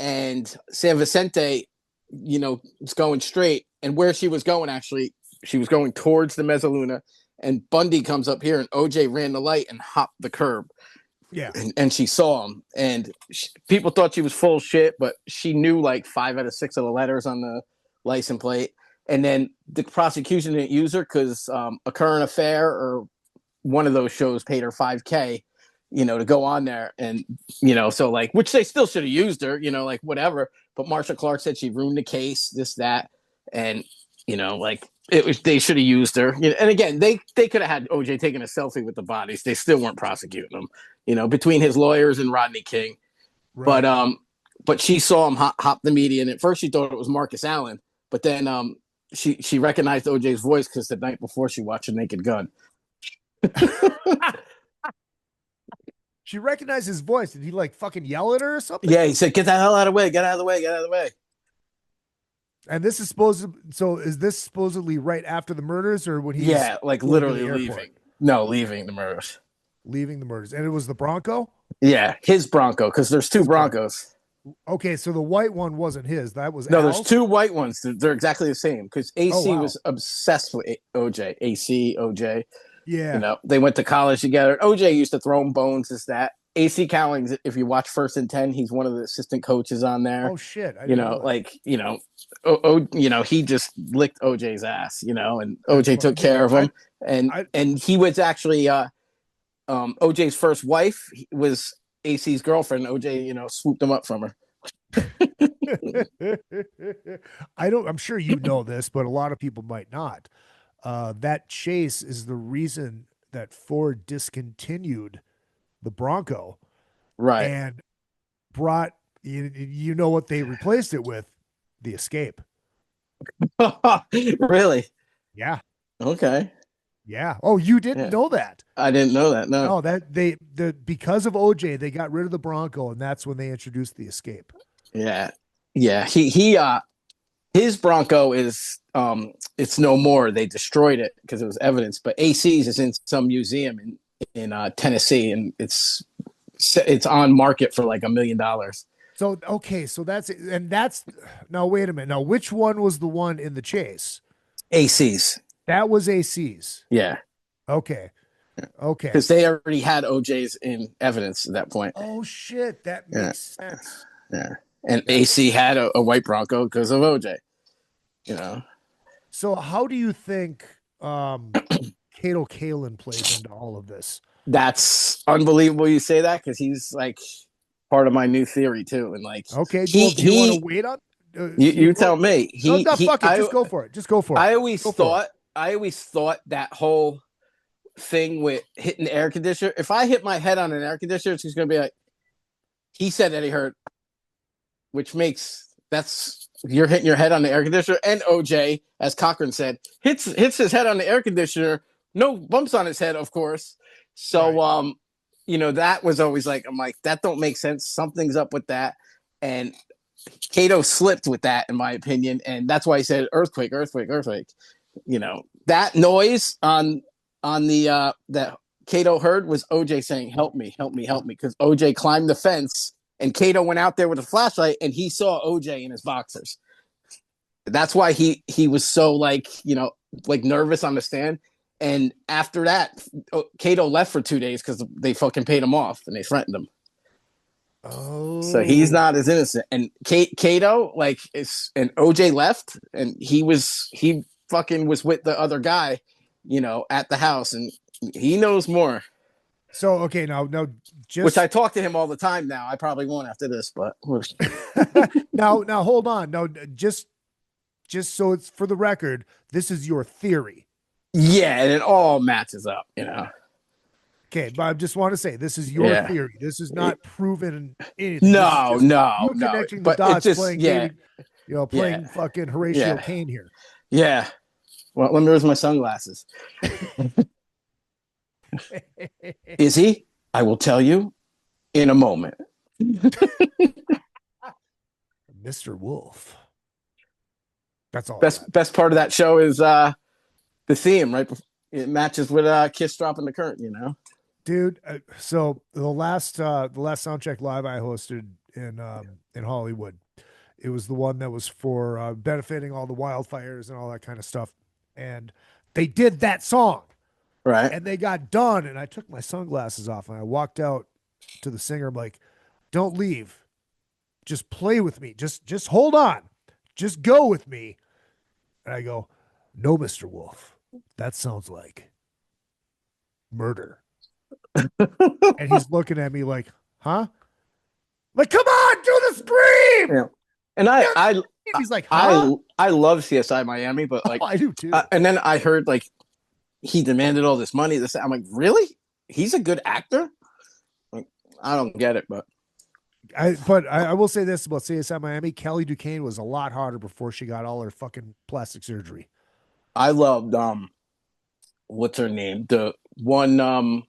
and San Vicente, it's going straight. And where she was going, actually, she was going towards the Mezzaluna, and Bundy comes up here, and OJ ran the light and hopped the curb. Yeah. And she saw him, and people thought she was full of shit, but she knew like 5 out of 6 of the letters on the license plate. And then the prosecution didn't use her because A Current Affair or one of those shows paid her $5,000, to go on there. And, so like, which they still should have used her, like whatever. But Marsha Clark said she ruined the case, this, that. And, like they should have used her. And again, they could have had OJ taking a selfie with the bodies. They still weren't prosecuting them, between his lawyers and Rodney King. Right. But she saw him hop the median. At first she thought it was Marcus Allen, but then she recognized OJ's voice because the night before she watched A Naked Gun. She recognized his voice. Did he like fucking yell at her or something? Yeah, he said, "Get the hell out of the way, get out of the way, get out of the way." And this is is this supposedly right after the murders or when he's like literally leaving? No, leaving the murders. Leaving the murders. And it was the Bronco? Yeah, his Bronco, because there's 2 Broncos. Okay, so the white one wasn't his. That was No, Al's? there's 2 white ones. They're exactly the same because AC was obsessed with OJ. AC, OJ. Yeah. They went to college together. OJ used to throw him bones, this, that. AC Cowlings, if you watch First and 10, he's one of the assistant coaches on there. Oh shit! He just licked OJ's ass, and OJ took care of him, and he was actually OJ's first wife was AC's girlfriend. OJ, swooped him up from her. I'm sure you know this, but a lot of people might not. That chase is the reason that Ford discontinued the Bronco, right? And brought you know what they replaced it with? The Escape. Really? Yeah. Okay. Yeah. Oh, you didn't know that? I didn't know that. No. No, because of OJ, they got rid of the Bronco, and that's when they introduced the Escape. Yeah. Yeah. He His Bronco is it's no more. They destroyed it because it was evidence. But AC's is in some museum in Tennessee, and it's on market for like $1 million. So okay, so that's now wait a minute. Now which one was the one in the chase? AC's. That was AC's. Yeah. Okay. Okay. Because they already had OJ's in evidence at that point. Oh shit, that makes sense. Yeah. And AC had a white Bronco because of OJ. You know. So how do you think Kato Kalin plays into all of this? That's unbelievable you say that, because he's like part of my new theory too. And like, okay, do you want to wait on? You tell me. Fuck it. Just go for it. Just go for it. I always thought that whole thing with hitting the air conditioner. If I hit my head on an air conditioner, it's just gonna be like, he said that he heard, which makes you're hitting your head on the air conditioner. And OJ, as Cochran said, hits his head on the air conditioner. No bumps on his head, of course. So, right. That was always like, I'm like, that don't make sense. Something's up with that. And Kato slipped with that, in my opinion. And that's why he said earthquake, earthquake, earthquake. That noise on the, that Kato heard was OJ saying, help me, help me, help me. Because OJ climbed the fence and Kato went out there with a flashlight and he saw OJ in his boxers. That's why he was so like nervous on the stand. And after that, Kato left for 2 days because they fucking paid him off and they threatened him. Oh, so he's not as innocent. And Kato, and OJ left, and he fucking was with the other guy, at the house, and he knows more. So okay, now just which I talk to him all the time now. I probably won't after this, but now hold on. No, just so it's for the record, this is your theory. Yeah, and it all matches up, Okay, but I just want to say this is your theory. This is not proven anything. No. Connecting the dots, playing fucking Horatio Kane here. Yeah. Well, let me raise my sunglasses. Izzy, I will tell you in a moment. Mr. Wolf. That's all. Best part of that show is the theme, right? It matches with Kiss dropping the curtain, Dude, so the last Soundcheck Live I hosted in Hollywood, it was the one that was for benefiting all the wildfires and all that kind of stuff, and they did that song, right? And they got done, and I took my sunglasses off and I walked out to the singer. I'm like, "Don't leave, just play with me, just hold on, just go with me." And I go, "No, Mr. Wolf, that sounds like murder." And he's looking at me like, huh? Like, come on, do the scream. Yeah. And he's like, huh? I love CSI Miami, but I do too. And then I heard he demanded all this money. I'm like, really? He's a good actor? I don't get it, but I will say this about CSI Miami: Kelly Duquesne was a lot harder before she got all her fucking plastic surgery. I loved what's her name? The one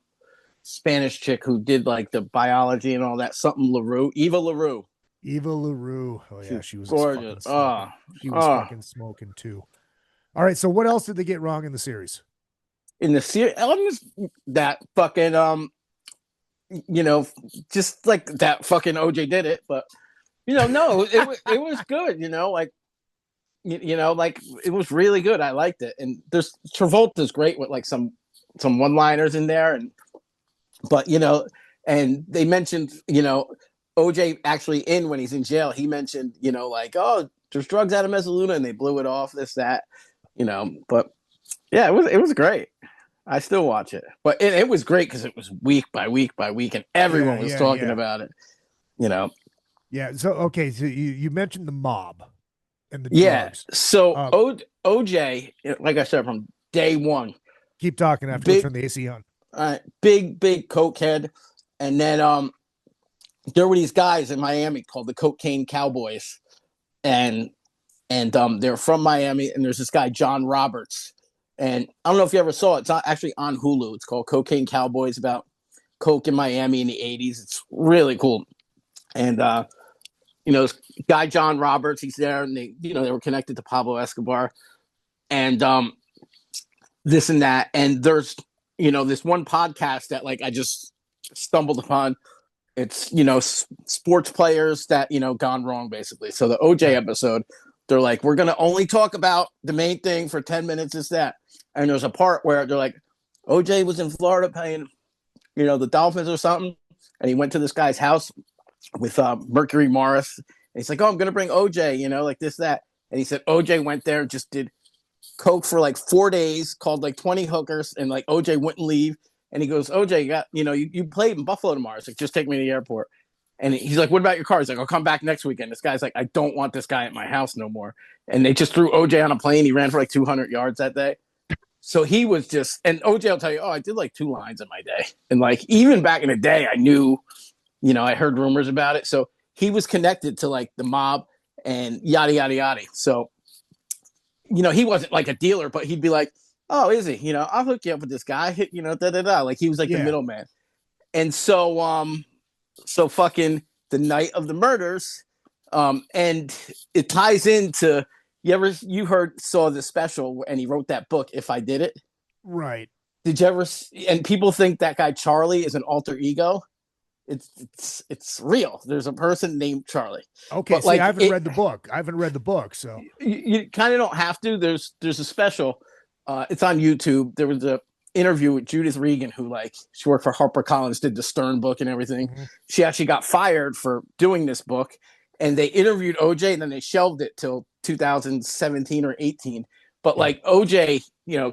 Spanish chick who did the biology and all that, something LaRue, Eva LaRue. Oh yeah, she was gorgeous. She was fucking smoking too. All right, so what else did they get wrong in the series? In the series, that fucking just like that fucking OJ did it, but no, it was good. It was really good. I liked it, and there's Travolta's great with some one-liners in there, but and they mentioned OJ actually when he's in jail, he mentioned oh, there's drugs out of Mezzaluna, and they blew it off, this that, but yeah, it was great. I still watch it, but it was great because it was week by week by week, and everyone was talking about it. Yeah. So okay, so you mentioned the mob and the drugs. So OJ, like I said, from day one. Keep talking after we turn the AC on. Big cokehead, and then there were these guys in Miami called the Cocaine Cowboys, and they're from Miami, and there's this guy John Roberts. And I don't know if you ever saw it. It's actually on Hulu. It's called Cocaine Cowboys, about coke in Miami in the 80s. It's really cool. And this guy John Roberts, he's there, and they were connected to Pablo Escobar, and this and that, and there's this one podcast that like I just stumbled upon. It's sports players that gone wrong, basically. So the OJ episode, they're like, we're gonna only talk about the main thing for 10 minutes, is that, and there's a part where they're like, OJ was in Florida playing the Dolphins or something, and he went to this guy's house with Mercury Morris, and he's like, oh, I'm gonna bring OJ, like this, that, and he said OJ went there and just did coke for like 4 days, called like 20 hookers, and like OJ wouldn't leave. And he goes, OJ, you got, you played in Buffalo tomorrow. It's like, just take me to the airport. And he's like, what about your car? He's like, I'll come back next weekend. This guy's like, I don't want this guy at my house no more. And they just threw OJ on a plane. He ran for like 200 yards that day. So he was just, and OJ will tell you, oh, I did like 2 lines in my day. And like, even back in the day, I knew, I heard rumors about it. So he was connected to like the mob and yada, yada, yada. So, he wasn't like a dealer, but he'd be like, oh, is he? I'll hook you up with this guy. Da da da. Like he was like the middleman. And so, so fucking the night of the murders, and it ties into saw the special, and he wrote that book, If I Did It. Right. Did you ever? And people think that guy Charlie is an alter ego. It's real. There's a person named Charlie. Okay, but see, I haven't read the book. So you kind of don't have to. There's a special. It's on YouTube. There was a interview with Judith Regan, who she worked for HarperCollins, did the Stern book and everything. Mm-hmm. She actually got fired for doing this book, and they interviewed OJ, and then they shelved it till 2017 or 18. But OJ,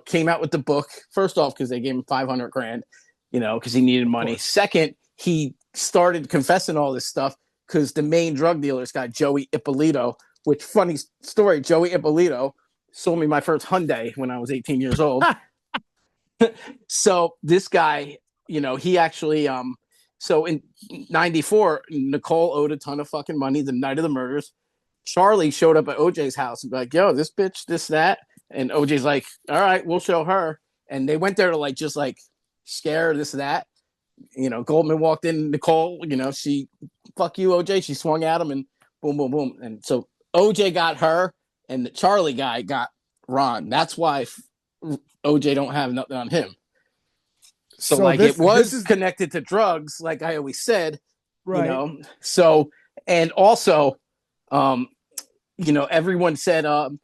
came out with the book, first off because they gave him $500,000, because he needed money. Second, he started confessing all this stuff because the main drug dealer, this guy Joey Ippolito, which, funny story, Joey Ippolito sold me my first Hyundai when I was 18 years old. So this guy, he actually, so in 94, Nicole owed a ton of fucking money the night of the murders. Charlie showed up at OJ's house and be like, yo, this bitch, this, that. And OJ's like, all right, we'll show her. And they went there to just scare this, that. Goldman walked in, Nicole, she, fuck you, OJ. She swung at him and boom, boom, boom. And so OJ got her, and the Charlie guy got Ron. That's why OJ don't have nothing on him. So it was connected to drugs, like I always said, right. So, and also, everyone said on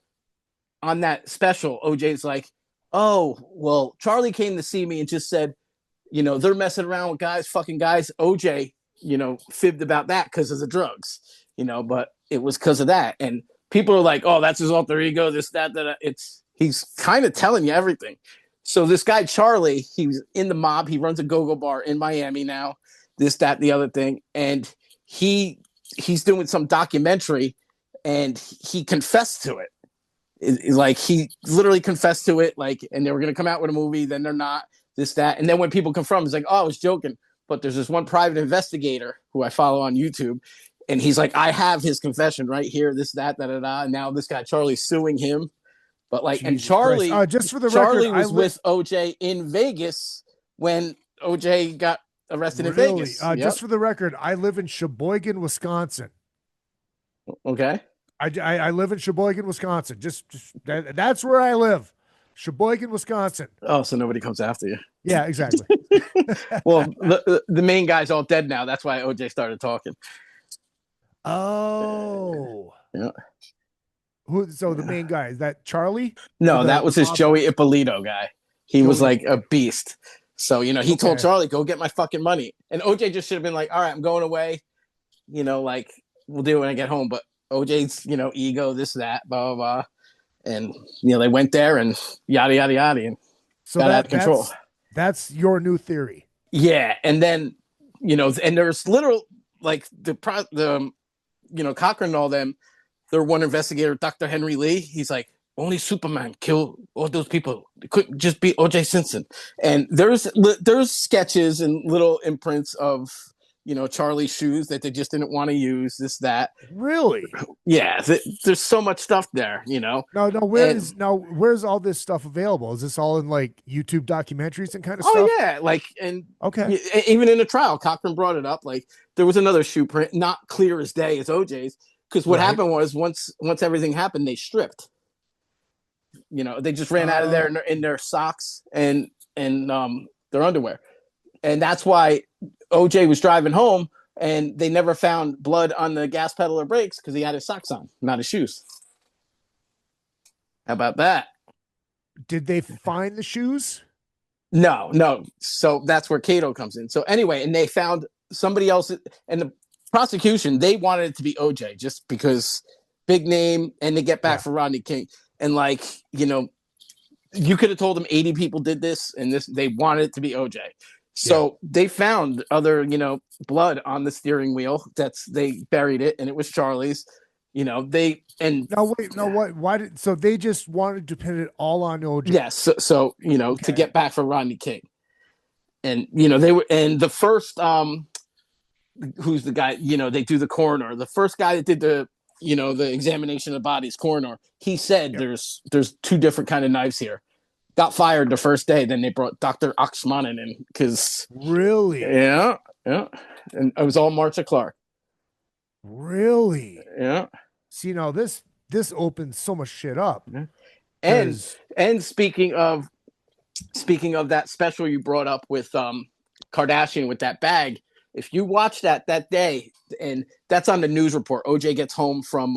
that special, OJ's like, oh, well, Charlie came to see me and just said, they're messing around with fucking guys. OJ, fibbed about that because of the drugs, but it was because of that. And people are like, oh, that's his alter ego, this, that, that. He's kind of telling you everything. So this guy, Charlie, he was in the mob. He runs a go-go bar in Miami now, this, that, the other thing. And he's doing some documentary, and he confessed to it. He literally confessed to it, and they were going to come out with a movie, then they're not, this, that. And then when people confront him, he's like, oh, I was joking. But there's this one private investigator who I follow on YouTube, and he's like, I have his confession right here, this, that, da, da, da. And now this guy, Charlie's suing him. But and Charlie, just for the Charlie record, was with OJ in Vegas when OJ got arrested in Vegas. Just for the record, I live in Sheboygan, Wisconsin. Okay. I live in Sheboygan, Wisconsin. That's where I live. Sheboygan, Wisconsin. Oh, so nobody comes after you. Yeah, exactly. Well, the main guy's all dead now. That's why OJ started talking. Oh. Yeah. So the main guy, is that Charlie? No, that was his Joey Ippolito guy. He was like a beast. So, he told Charlie, go get my fucking money. And OJ just should have been like, all right, I'm going away. We'll do it when I get home. But OJ's, ego, this, that, blah, blah, blah. And, they went there and yada, yada, yada. And so got out of control. That's your new theory. Yeah. And then, and there's literal, the Cochran and all them, their one investigator, Dr. Henry Lee, he's like, only Superman killed all those people. It couldn't just be O.J. Simpson. And there's sketches and little imprints of, Charlie's shoes that they just didn't want to use, this, that. Really? Yeah. There's so much stuff there, No, where's all this stuff available? Is this all in like YouTube documentaries and kind of stuff? Oh yeah. Like, and okay. Even in the trial, Cochran brought it up. Like there was another shoe print, not clear as day as OJ's. Because what happened was once everything happened, they stripped. They just ran out of there in their socks and their underwear. And that's why OJ was driving home and they never found blood on the gas pedal or brakes because he had his socks on, not his shoes. How about that? Did they find the shoes? No. So that's where Kato comes in. So anyway, and they found somebody else, and the prosecution, they wanted it to be OJ just because big name, and they get back for Rodney King. And you could have told them 80 people did this, and they wanted it to be OJ. So they found other, blood on the steering wheel. They buried it, and it was Charlie's. Why did so they just wanted to pin it all on OJ? Yes, so to get back for Rodney King. And they were, and the first who's the guy, they do the coroner. The first guy that did the examination of the bodies, coroner, he said there's two different kind of knives here. Got fired the first day. Then they brought Dr. Oxmanin in because really, yeah, and it was all Marcia Clark. Really, yeah. See, now this opens so much shit up. And speaking of that special you brought up with Kardashian with that bag, if you watch that day, and that's on the news report, OJ gets home from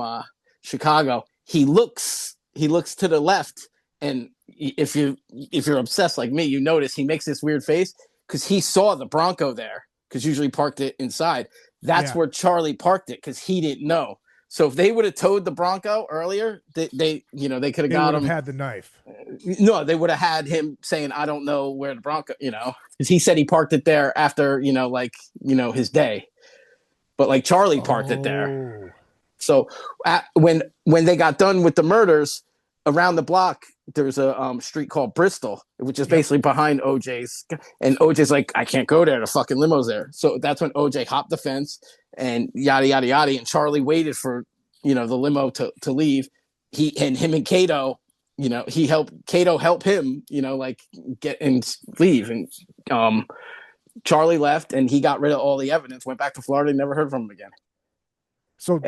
Chicago. He looks to the left, and if you're obsessed like me, you notice he makes this weird face because he saw the Bronco there because usually parked it inside. That's where Charlie parked it because he didn't know. So if they would have towed the Bronco earlier, they could have got him. Had the knife. No, they would have had him saying, "I don't know where the Bronco," because he said he parked it there after his day, but like Charlie parked it there. So when they got done with the murders, around the block there's a street called Bristol, which is basically behind OJ's, and OJ's like, "I can't go there. The fucking limo's there." So that's when OJ hopped the fence and yada yada yada, and Charlie waited for the limo to leave. Him and Kato, Kato help him, get and leave, and Charlie left, and he got rid of all the evidence, went back to Florida, and never heard from him again. So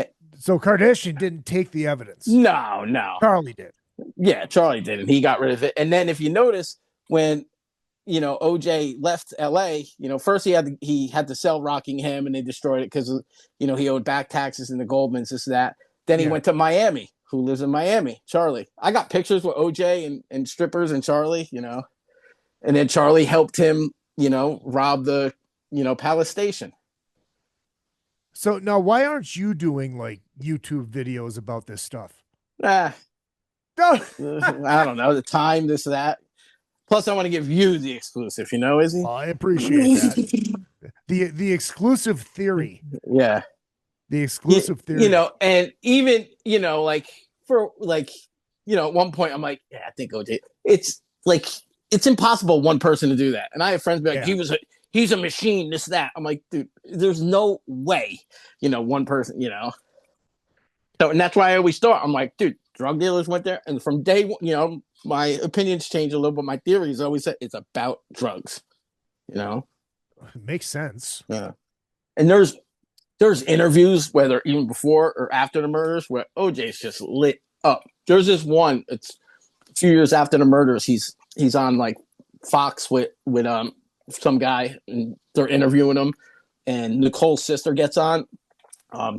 Kardashian didn't take the evidence. No. Charlie did. Yeah, Charlie did, and he got rid of it. And then if you notice, when OJ left LA, first he had to sell Rockingham, and they destroyed it because he owed back taxes in the Goldmans, this, that. Then he went to Miami. Who lives in Miami? Charlie. I got pictures with OJ and strippers and Charlie, and then Charlie helped him, rob the Palace Station. So now, why aren't you doing like YouTube videos about this stuff? I don't know, the time, this, that. Plus, I want to give you the exclusive, Izzy? I appreciate that. The exclusive theory. Yeah. The exclusive theory. And even, at one point, I'm like, I think OJ. It's like, it's impossible one person to do that. And I have friends be like, he's a machine, this, that. I'm like, dude, there's no way, one person, So, and that's why I always start. I'm like, dude, drug dealers went there. And from day one, my opinions change a little, but my theory is always that it's about drugs, It makes sense. Yeah. And there's interviews, whether even before or after the murders, where OJ's just lit up. There's this one, it's a few years after the murders, he's on like Fox with some guy, and they're interviewing him, and Nicole's sister gets on,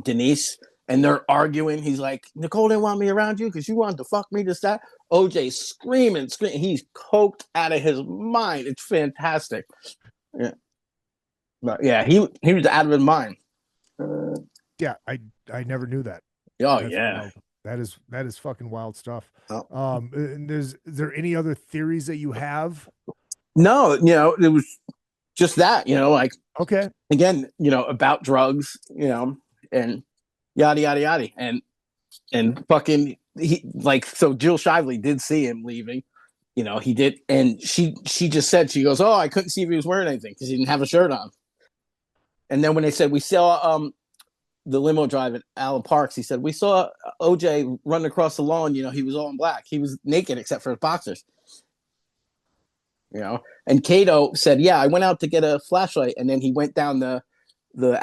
Denise, and they're arguing. He's like, "Nicole didn't want me around you because you wanted to fuck me, this, that." OJ screaming. He's coked out of his mind. It's fantastic. Yeah. But yeah, he was out of his mind. Yeah, I never knew that. Oh, That's yeah. wild. That is fucking wild stuff. Oh. And is there any other theories that you have? No, it was just that, like, okay, again, about drugs, and yada yada yada, and fucking so Jill Shively did see him leaving, he did, and she just said, she goes, "Oh, I couldn't see if he was wearing anything because he didn't have a shirt on." And then when they said we saw the limo drive at Allen Parks, he said we saw OJ running across the lawn. You know, he was all in black. He was naked except for his boxers. You know, and Kato said, "Yeah, I went out to get a flashlight, and then he went down the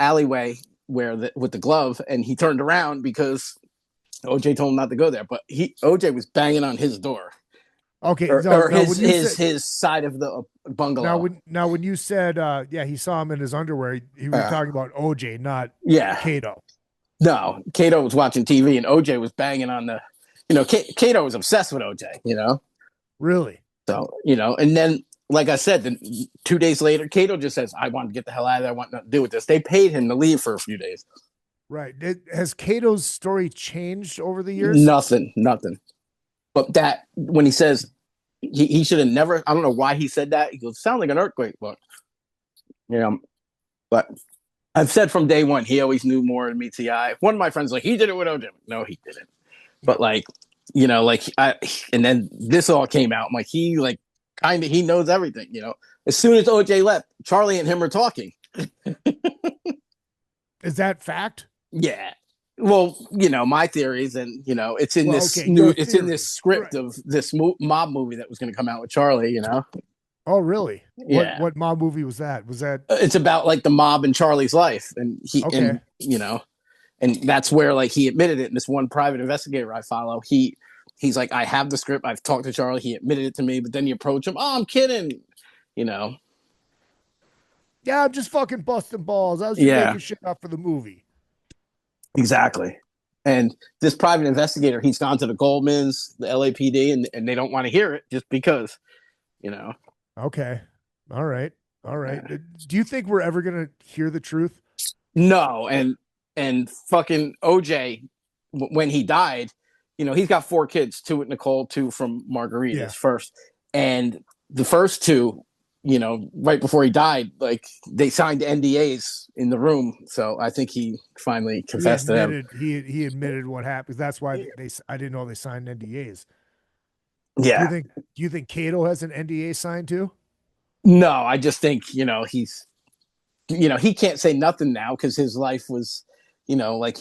alleyway with the glove, and he turned around because OJ told him not to go there. But OJ was banging on his door, Okay, or his side of the bungalow. Now, when you said, he saw him in his underwear, he was talking about OJ, not Kato. No, Kato was watching TV, and OJ was banging on the. You know, Kato was obsessed with OJ. You know, really. So, you know, and then, like I said, then 2 days later, Kato just says, I want to get the hell out of there. I want nothing to do with this. They paid him to leave for a few days. Right. Has Kato's story changed over the years? Nothing. But that, when he says he should have never, I don't know why he said that. He goes, sound like an earthquake, but, you know, but I've said from day one, he always knew more than meets the eye. One of my friends like, he did it with OJ. No, he didn't. But like, you know, like and then this all came out. I'm like, he knows everything, you know. As soon as OJ left, Charlie and him are talking. Is that fact? Yeah. Well, you know, my theories, and you know, it's in in this script of this mob movie that was going to come out with Charlie, you know. Oh, really? Yeah. What mob movie was that? It's about like the mob in Charlie's life, and and, you know, and that's where like he admitted it. And this one private investigator I follow, he's like, I have the script. I've talked to Charlie. He admitted it to me, but then you approach him. Oh, I'm kidding. You know. Yeah, I'm just fucking busting balls. I was just making shit up for the movie. Exactly. And this private investigator, he's gone to the Goldmans, the LAPD, and they don't want to hear it just because, you know. Okay. All right. Do you think we're ever going to hear the truth? No. And fucking OJ, when he died, you know, he's got 4 kids, 2 with Nicole, 2 from Margarita's first. And the first 2, you know, right before he died, like they signed NDAs in the room. So I think he finally confessed to them. He admitted what happened. That's why I didn't know they signed NDAs. Yeah. Do you think Kato has an NDA signed too? No, I just think, you know, he can't say nothing now because his life was, you know, like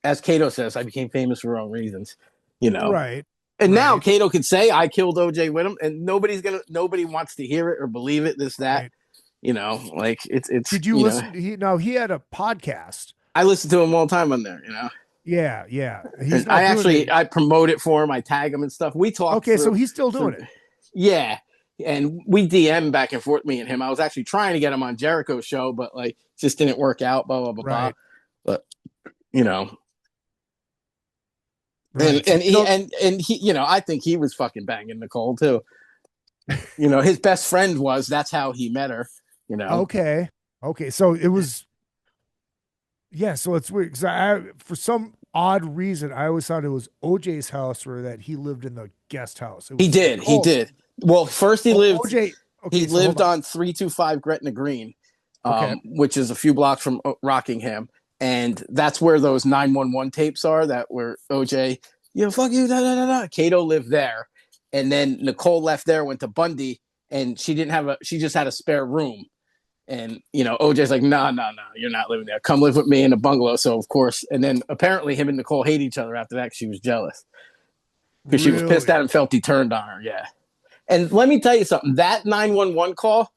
as Kato says, I became famous for wrong reasons, you know. Right. And now Kato could say I killed OJ with him, and nobody wants to hear it or believe it. This, that, right. You know, like it's. Did you listen? He had a podcast. I listen to him all the time on there. You know. Yeah. I promote it for him. I tag him and stuff. We talk. Okay, so he's still doing it. Yeah, and we DM back and forth, me and him. I was actually trying to get him on Jericho's show, but like just didn't work out. Blah blah blah blah. But you know. Right. And he, you know, I think he was fucking banging Nicole too. You know, his best friend was. That's how he met her. You know. Okay. So it was. Yeah. So it's weird because for some odd reason, I always thought it was OJ's house or that he lived in the guest house. He did. Well, first he lived. OJ. Okay, he lived on 325 Gretna Green, which is a few blocks from Rockingham. And that's where those 911 tapes are that were OJ, you know, fuck you, da, da, da, da. Kato lived there. And then Nicole left there, went to Bundy, and she just had a spare room. And, you know, OJ's like, no, you're not living there. Come live with me in a bungalow. So, of course, and then apparently him and Nicole hate each other after that because she was jealous. Because she was pissed at him, felt he turned on her, yeah. And let me tell you something, that 911 call,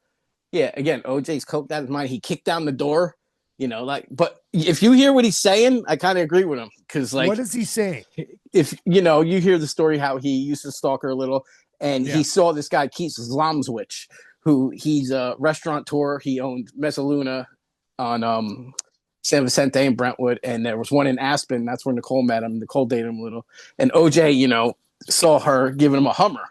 yeah, again, OJ's coked out of his mind. He kicked down the door. You know, like, but if you hear what he's saying, I kind of agree with him because, like, what is he saying? If you know, you hear the story how he used to stalk her a little, and he saw this guy KISS Geekfest, who he's a restaurateur. He owned Mezzaluna on San Vicente and Brentwood, and there was one in Aspen. That's where Nicole met him. Nicole dated him a little, and OJ, you know, saw her giving him a Hummer.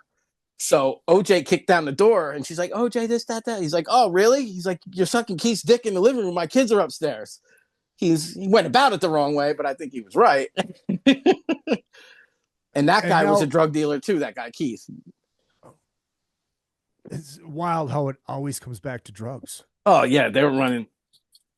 So OJ kicked down the door and she's like, OJ, this, that. He's like, oh, really? He's like, you're sucking Keith's dick in the living room. My kids are upstairs. He went about it the wrong way, but I think he was right. And that guy was a drug dealer too, that guy Keith. It's wild how it always comes back to drugs. Oh, yeah. They were running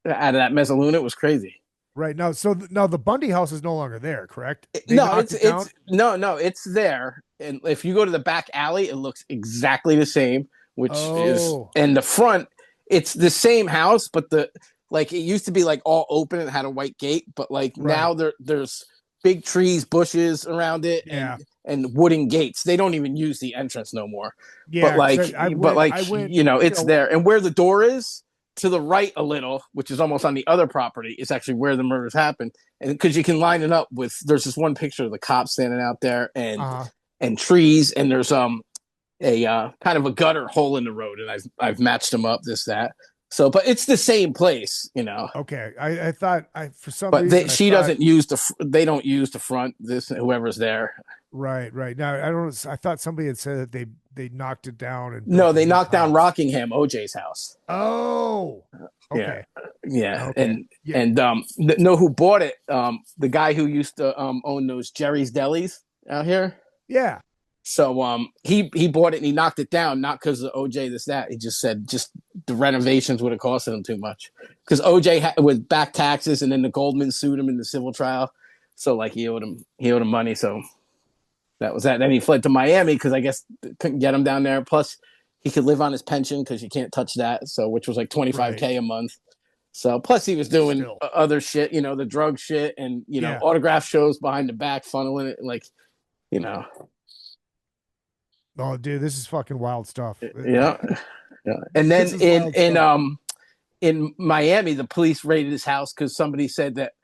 out of that Mezzaluna. It was crazy. Right. Now, so now the Bundy house is no longer there, correct? No, it's there. And if you go to the back alley, it looks exactly the same, which is, and the front, it's the same house, but Like it used to be like all open and had a white gate, but like Right. now there's big trees, bushes around it, Yeah. and wooden gates. They don't even use the entrance no more. Yeah, But like, 'cause I went, you know, you it's know, there. And where the door is to the right a little, which is almost on the other property, is actually where the murders happened. And because you can line it up with, there's this one picture of the cops standing out there and trees, and there's a kind of a gutter hole in the road, and I've matched them up, this that. So, but it's the same place, you know. Okay, I thought for some But reason she doesn't use they don't use the front. This whoever's there. Right. Now I don't. I thought somebody had said that they knocked it down and No, they knocked down Rockingham, OJ's house. Oh, okay. Yeah. Okay. And know who bought it? The guy who used to own those Jerry's Delis out here. Yeah. So he bought it and he knocked it down, not because of OJ this that. He just said the renovations would have costed him too much, because OJ with back taxes, and then the Goldman sued him in the civil trial, so like he owed him money. So that was that. Then he fled to Miami because I guess couldn't get him down there. Plus he could live on his pension because you can't touch that. So which was like $25K a month. So plus he was doing other shit, you know, the drug shit and you know autograph shows behind the back, funneling it, like, you know. Oh, dude, this is fucking wild stuff. Yeah. And then in Miami, the police raided his house because somebody said that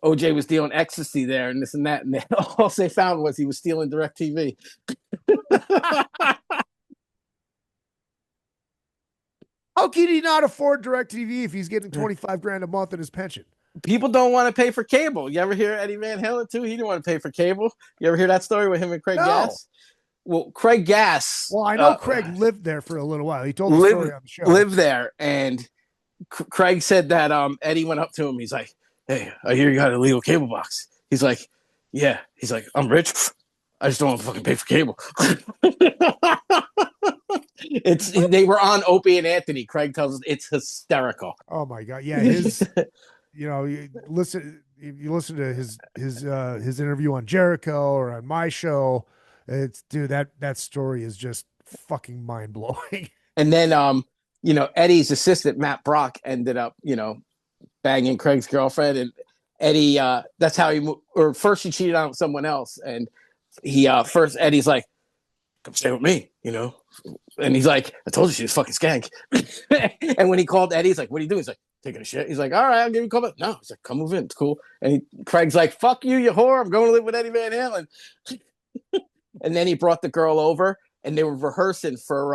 OJ was dealing ecstasy there and this and that, and all they found was he was stealing DirecTV. How can he not afford DirecTV if he's getting $25,000 a month in his pension? People don't want to pay for cable. You ever hear Eddie Van Halen too? He didn't want to pay for cable. You ever hear that story with him and Craig Gass? Well, Craig Gass. Well, I know Craig lived there for a little while. He told the story on the show. Lived there, and Craig said that Eddie went up to him. He's like, "Hey, I hear you got a legal cable box." He's like, "Yeah." He's like, "I'm rich. I just don't want to fucking pay for cable." They were on Opie and Anthony. Craig tells us it's hysterical. Oh my god, yeah. His, you know, you listen to his interview on Jericho or on my show. It's dude, that story is just fucking mind blowing. And then you know, Eddie's assistant Matt Brock ended up, you know, banging Craig's girlfriend, and Eddie that's how first he cheated on someone else, and he first Eddie's like, "Come stay with me," you know, and he's like, "I told you she was fucking skank." And when he called Eddie, he's like, "What are you doing?" He's like, "Taking a shit." He's like, "All right, I'll give you a call back." No, he's like, "Come move in, it's cool." And Craig's like, "Fuck you, you whore! I'm going to live with Eddie Van Halen." And then he brought the girl over, and they were rehearsing for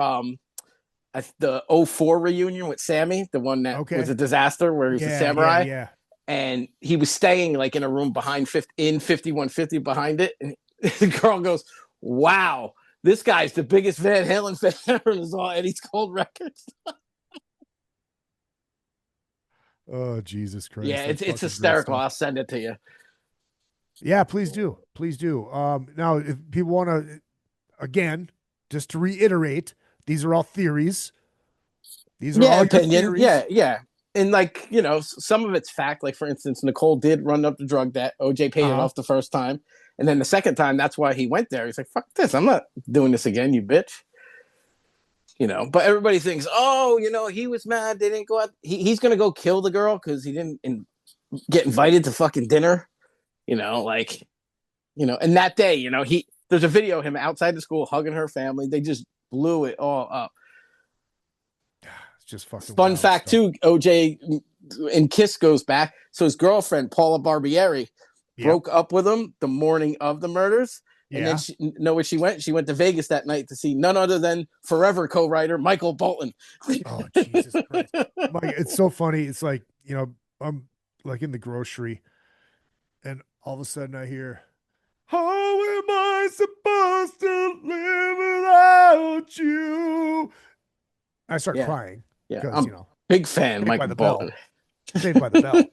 the 04 reunion with Sammy, the one that was a disaster where he was a samurai. Yeah. And he was staying like in a room behind in 5150 behind it. And the girl goes, "Wow, this guy's the biggest Van Halen fan ever." And it's all Eddie's Cold records. Oh, Jesus Christ. Yeah, it's hysterical. I'll send it to you. Yeah, please do. Please do. Now, if people want to, again, just to reiterate, these are all theories. These are all opinion. Theories. Yeah. And like, you know, some of it's fact. Like, for instance, Nicole did run up the drug debt. OJ paid it off the first time. And then the second time, that's why he went there. He's like, "Fuck this. I'm not doing this again, you bitch." You know, but everybody thinks, oh, you know, he was mad. They didn't go out. He's going to go kill the girl because he didn't get invited to fucking dinner. You know, like, you know, and that day, you know, there's a video of him outside the school hugging her family. They just blew it all up. It's just fucking fun fact stuff. too. OJ and KISS goes back. So his girlfriend, Paula Barbieri, broke up with him the morning of the murders. And then know where she went? She went to Vegas that night to see none other than Forever co-writer Michael Bolton. Oh, Jesus Christ. It's so funny. It's like, you know, I'm like in the grocery, and all of a sudden I hear, "How am I supposed to live without you?" I start crying. Yeah, I'm, you know, big fan, Michael Bolton. Saved by the Bell.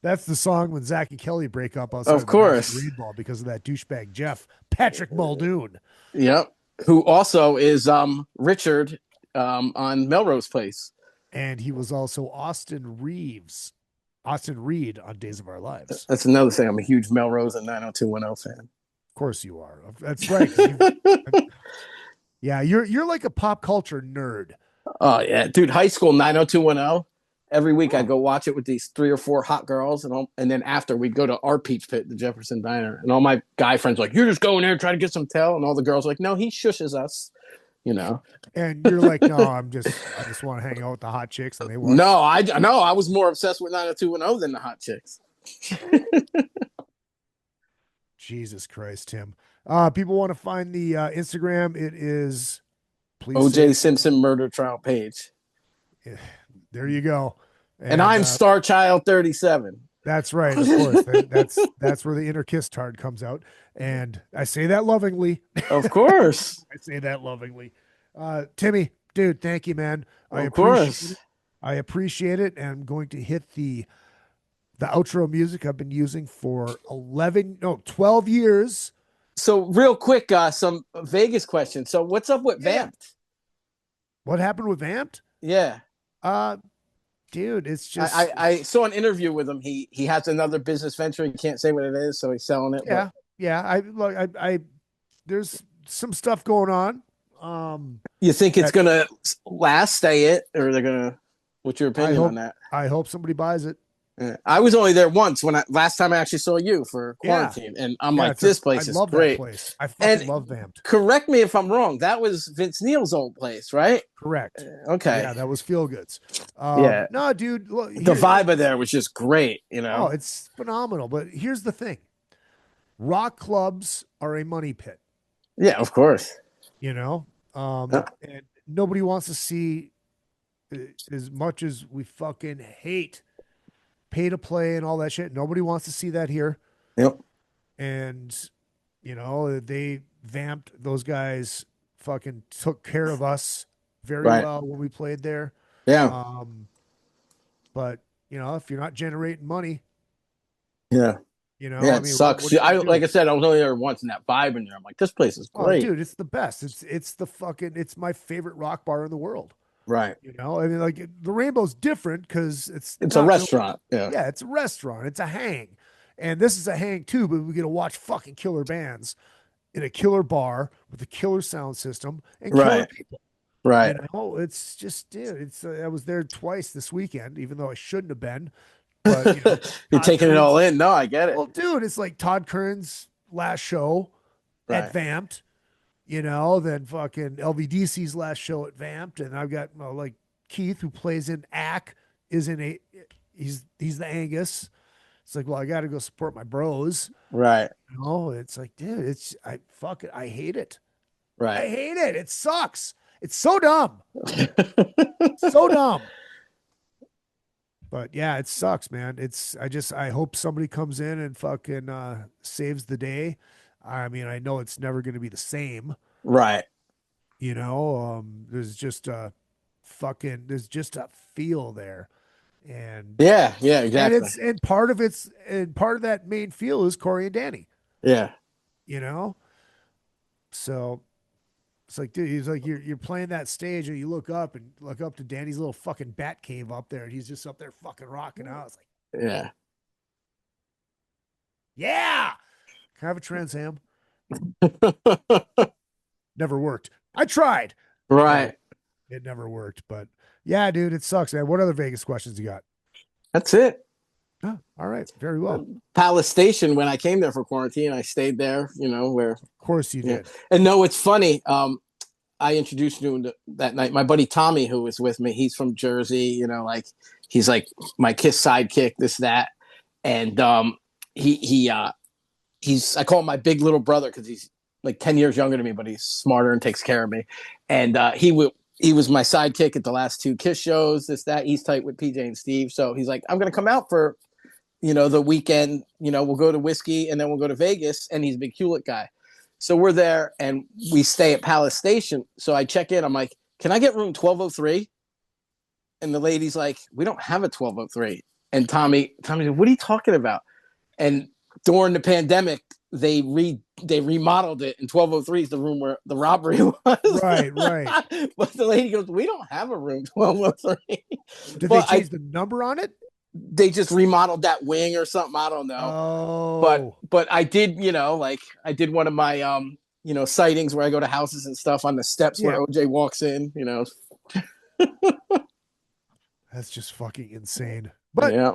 That's the song when Zach and Kelly break up outside of course. The Reed Ball because of that douchebag Jeff Patrick Muldoon. Yep, who also is Richard on Melrose Place, and he was also Austin Reed on Days of Our Lives. That's another thing. I'm a huge Melrose and 90210 fan. Of course you are. That's right. Yeah, you're like a pop culture nerd. Oh yeah, dude. High school 90210, every week I'd go watch it with these 3 or 4 hot girls, and then after we'd go to our Peach Pit, the Jefferson Diner, and all my guy friends were like, you're just going there trying to get some tail, and all the girls were like, no, he shushes us, you know. And you're like, no, I just want to hang out with the hot chicks, and they watch. No, I was more obsessed with 90210 than the hot chicks. Jesus Christ, Tim. People want to find the Instagram. It is OJ Simpson murder trial page. Yeah, there you go. And I'm Star Child 37. That's right, of course. That's where the inner KISS tard comes out. And I say that lovingly. Of course. I say that lovingly. Timmy, dude, thank you, man. Of course. I appreciate it. And I'm going to hit the outro music I've been using for 12 years. So real quick, some Vegas questions. So what's up with Vamped? What happened with Vamped? Yeah. Dude, it's just I saw an interview with him. He has another business venture. He can't say what it is, so he's selling it. Yeah. Yeah. I there's some stuff going on. You think it's gonna stay it, or they're gonna? What's your opinion on that? I hope somebody buys it. Yeah. I was only there once last time I actually saw you for quarantine, and I'm like, this place is great. Place. I fucking love Vamped. Correct me if I'm wrong. That was Vince Neil's old place, right? Correct. Okay. Yeah, that was Feel Goods. Yeah. No, dude. Look, the vibe of there was just great. You know. Oh, it's phenomenal. But here's the thing: rock clubs are a money pit. Yeah, of course. You know, and nobody wants to see, as much as we fucking hate pay to play and all that shit. Nobody wants to see that here. Yep. And, you know, they Vamped. Those guys fucking took care of us very well when we played there. Yeah. But, you know, if you're not generating money. Yeah. You know, yeah, it sucks. Like I said, I was only there once, and that vibe in there, I'm like, this place is great. Oh, dude, it's the best. It's my favorite rock bar in the world. Right. You know, I mean, like the Rainbow's different because it's a restaurant. Yeah, it's a restaurant. It's a hang. And this is a hang too, but we get to watch fucking killer bands in a killer bar with a killer sound system and killer people. Right. You know, it's just, dude, I was there twice this weekend, even though I shouldn't have been. But, you know, you're taking it all in. No, I get it. Well, dude, it's like Todd Kern's last show at Vamped. You know, then fucking LVDC's last show at Vamped, and I've got like Keith, who plays in ACK, he's the Angus. It's like, well, I got to go support my bros, right? You know, it's like, dude, I hate it, right? I hate it. It sucks. It's so dumb, so dumb. But yeah, it sucks, man. I hope somebody comes in and fucking saves the day. I mean, I know it's never going to be the same. Right. You know, there's just a feel there. And yeah, exactly. And part of that main feel is Corey and Danny. Yeah. You know? So it's like, dude, he's like, you're playing that stage and you look up to Danny's little fucking bat cave up there, and he's just up there fucking rocking out. It's like, yeah. Yeah. Can I have a Trans Am? Never worked. I tried. Right. It never worked. But yeah, dude, it sucks, man. What other Vegas questions you got? That's it. Oh, all right. Very well. Palace Station, when I came there for quarantine, I stayed there, you know, where. Of course you did. And no, it's funny. I introduced you that night. My buddy Tommy, who was with me, he's from Jersey, you know, like he's like my KISS sidekick, this, that. And I call him my big little brother because he's like 10 years younger than me, but he's smarter and takes care of me. And he was my sidekick at the last 2 KISS shows, this, that. He's tight with PJ and Steve. So he's like, I'm going to come out for, you know, the weekend, you know, we'll go to Whiskey and then we'll go to Vegas. And he's a big Hewlett guy. So we're there and we stay at Palace Station. So I check in. I'm like, can I get room 1203? And the lady's like, we don't have a 1203. And Tommy said, what are you talking about? And during the pandemic, they remodeled it, and 1203 is the room where the robbery was. Right. But the lady goes, we don't have a room 1203. Did they change the number on it? They just remodeled that wing or something. I don't know. Oh. But I did, you know, like I did one of my you know, sightings where I go to houses and stuff on the steps where OJ walks in, you know. That's just fucking insane. But Yeah.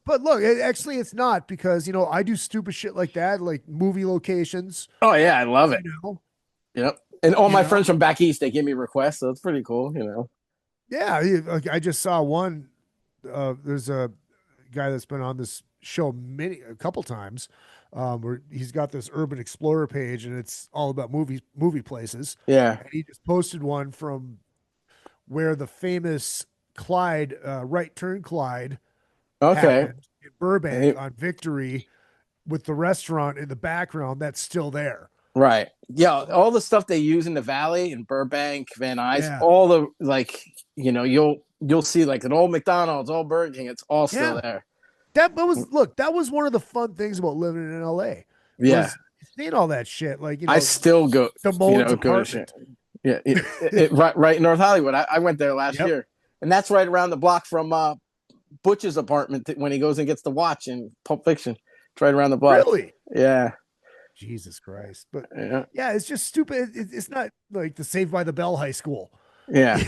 look, actually, it's not because I do stupid shit like that, like movie locations. Oh yeah, I love it. Yep. And all my friends from back east, they give me requests, so it's pretty cool. Yeah, I just saw one. There's a guy that's been on this show a couple times, where he's got this urban explorer page, and it's all about movie places. Yeah. And he just posted one from where the famous Clyde, right turn Clyde, happened in Burbank on Victory, with the restaurant in the background that's still there. Right. Yeah. All the stuff they use in the Valley in Burbank, Van Nuys, Yeah. all the you'll see like an old McDonald's, old Burger King. It's all still there. That was one of the fun things about living in LA. Yeah. Seeing all that shit. Like, I still go Damone's go to shit. apartment. Yeah. Right in North Hollywood. I went there last year. And that's right around the block from Butch's apartment when he goes and gets the watch in Pulp Fiction. It's right around the block. Really? Yeah. Jesus Christ. But yeah, it's just stupid. It's not like the Saved by the Bell high school. Yeah.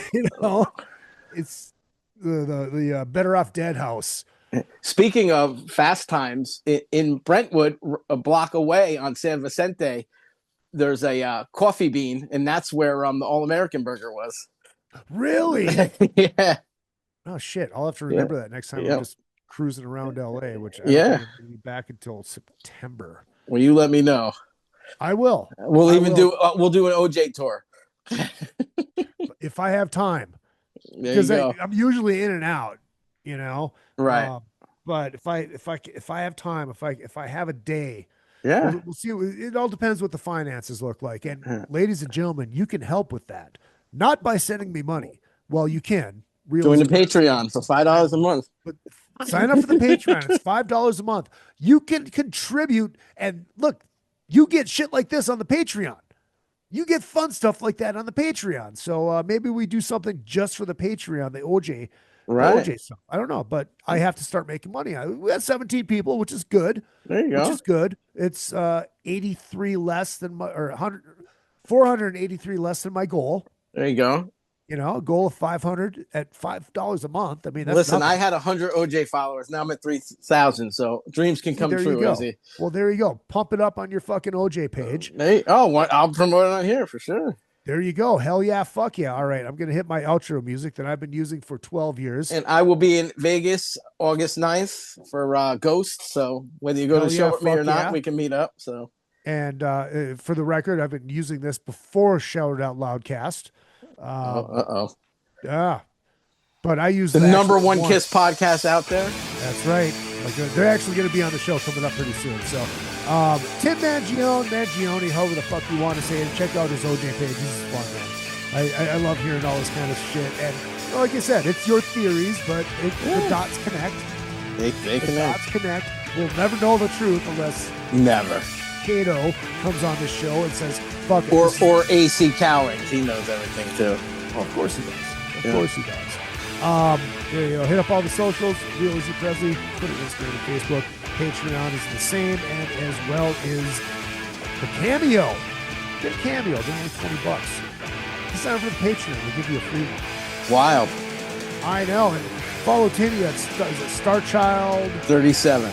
It's the Better Off Dead house. Speaking of Fast Times, in Brentwood, a block away on San Vicente, there's a Coffee Bean, and that's where the All American Burger was. Really? Yeah. Oh shit! I'll have to remember that next time I'm just cruising around LA, which I don't think I'm gonna be back until September. Well, you let me know. I will. We'll do an OJ tour if I have time, because I'm usually in and out. Right. But if I have time, if I have a day, we'll see. It all depends what the finances look like. And ladies and gentlemen, you can help with that, not by sending me money. Well, you can. Join the Patreon for $5 a month. But sign up for the Patreon. It's $5 a month. You can contribute, and look, you get shit like this on the Patreon. You get fun stuff like that on the Patreon. So maybe we do something just for the Patreon, the OJ. Right. OJ stuff. I don't know, but I have to start making money. We have 17 people, which is good. There you go. Which is good. It's 83 less than 483 less than my goal. There you go. A goal of 500 at $5 a month. I mean, that's listen. nothing. I had 100 OJ followers. Now I'm at 3,000. So dreams can come true. Izzy. Well, there you go. Pump it up on your fucking OJ page. I'll promote it on here for sure. There you go. Hell yeah. Fuck yeah. All right. I'm going to hit my outro music that I've been using for 12 years. And I will be in Vegas August 9th for Ghost. So whether you go to the show with me or not, we can meet up. So. And for the record, I've been using this before Shout It Out Loudcast. Yeah. But I use the number one KISS podcast out there. That's right. They're actually going to be on the show coming up pretty soon. So, Tim Mangione, however the fuck you want to say it, check out his OJ page. This is fun, man. I love hearing all this kind of shit. And like I said, it's your theories, but the dots connect. They connect. Dots connect. We'll never know the truth unless Kato comes on this show and says, fuck it. Or AC Cowings. He knows everything, too. Oh, of course he does. Of course he does. There you go. Hit up all the socials. Real Izzy Presley. Twitter, Instagram, and Facebook. Patreon is the same, and as well is the Cameo. Get a Cameo. They're only $20. Sign up for the Patreon. We'll give you a free one. Wild. I know. And follow Timmy at Starchild 37.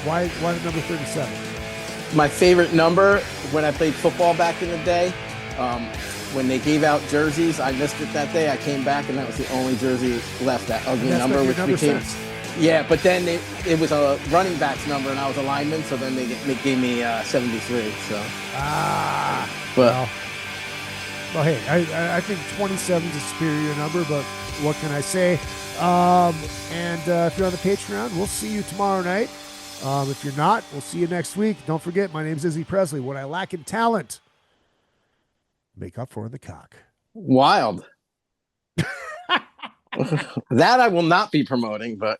Why the number 37? My favorite number when I played football back in the day. When they gave out jerseys, I missed it that day. I came back, and that was the only jersey left, that ugly number, which became... Yeah, but then it was a running back's number, and I was a lineman, so then they gave me 73. So. Well, hey, I think 27 is a superior number, but what can I say? And if you're on the Patreon, we'll see you tomorrow night. If you're not, we'll see you next week. Don't forget, my name's Izzy Presley. What I lack in talent, make up for in the cock. Wild. That I will not be promoting, but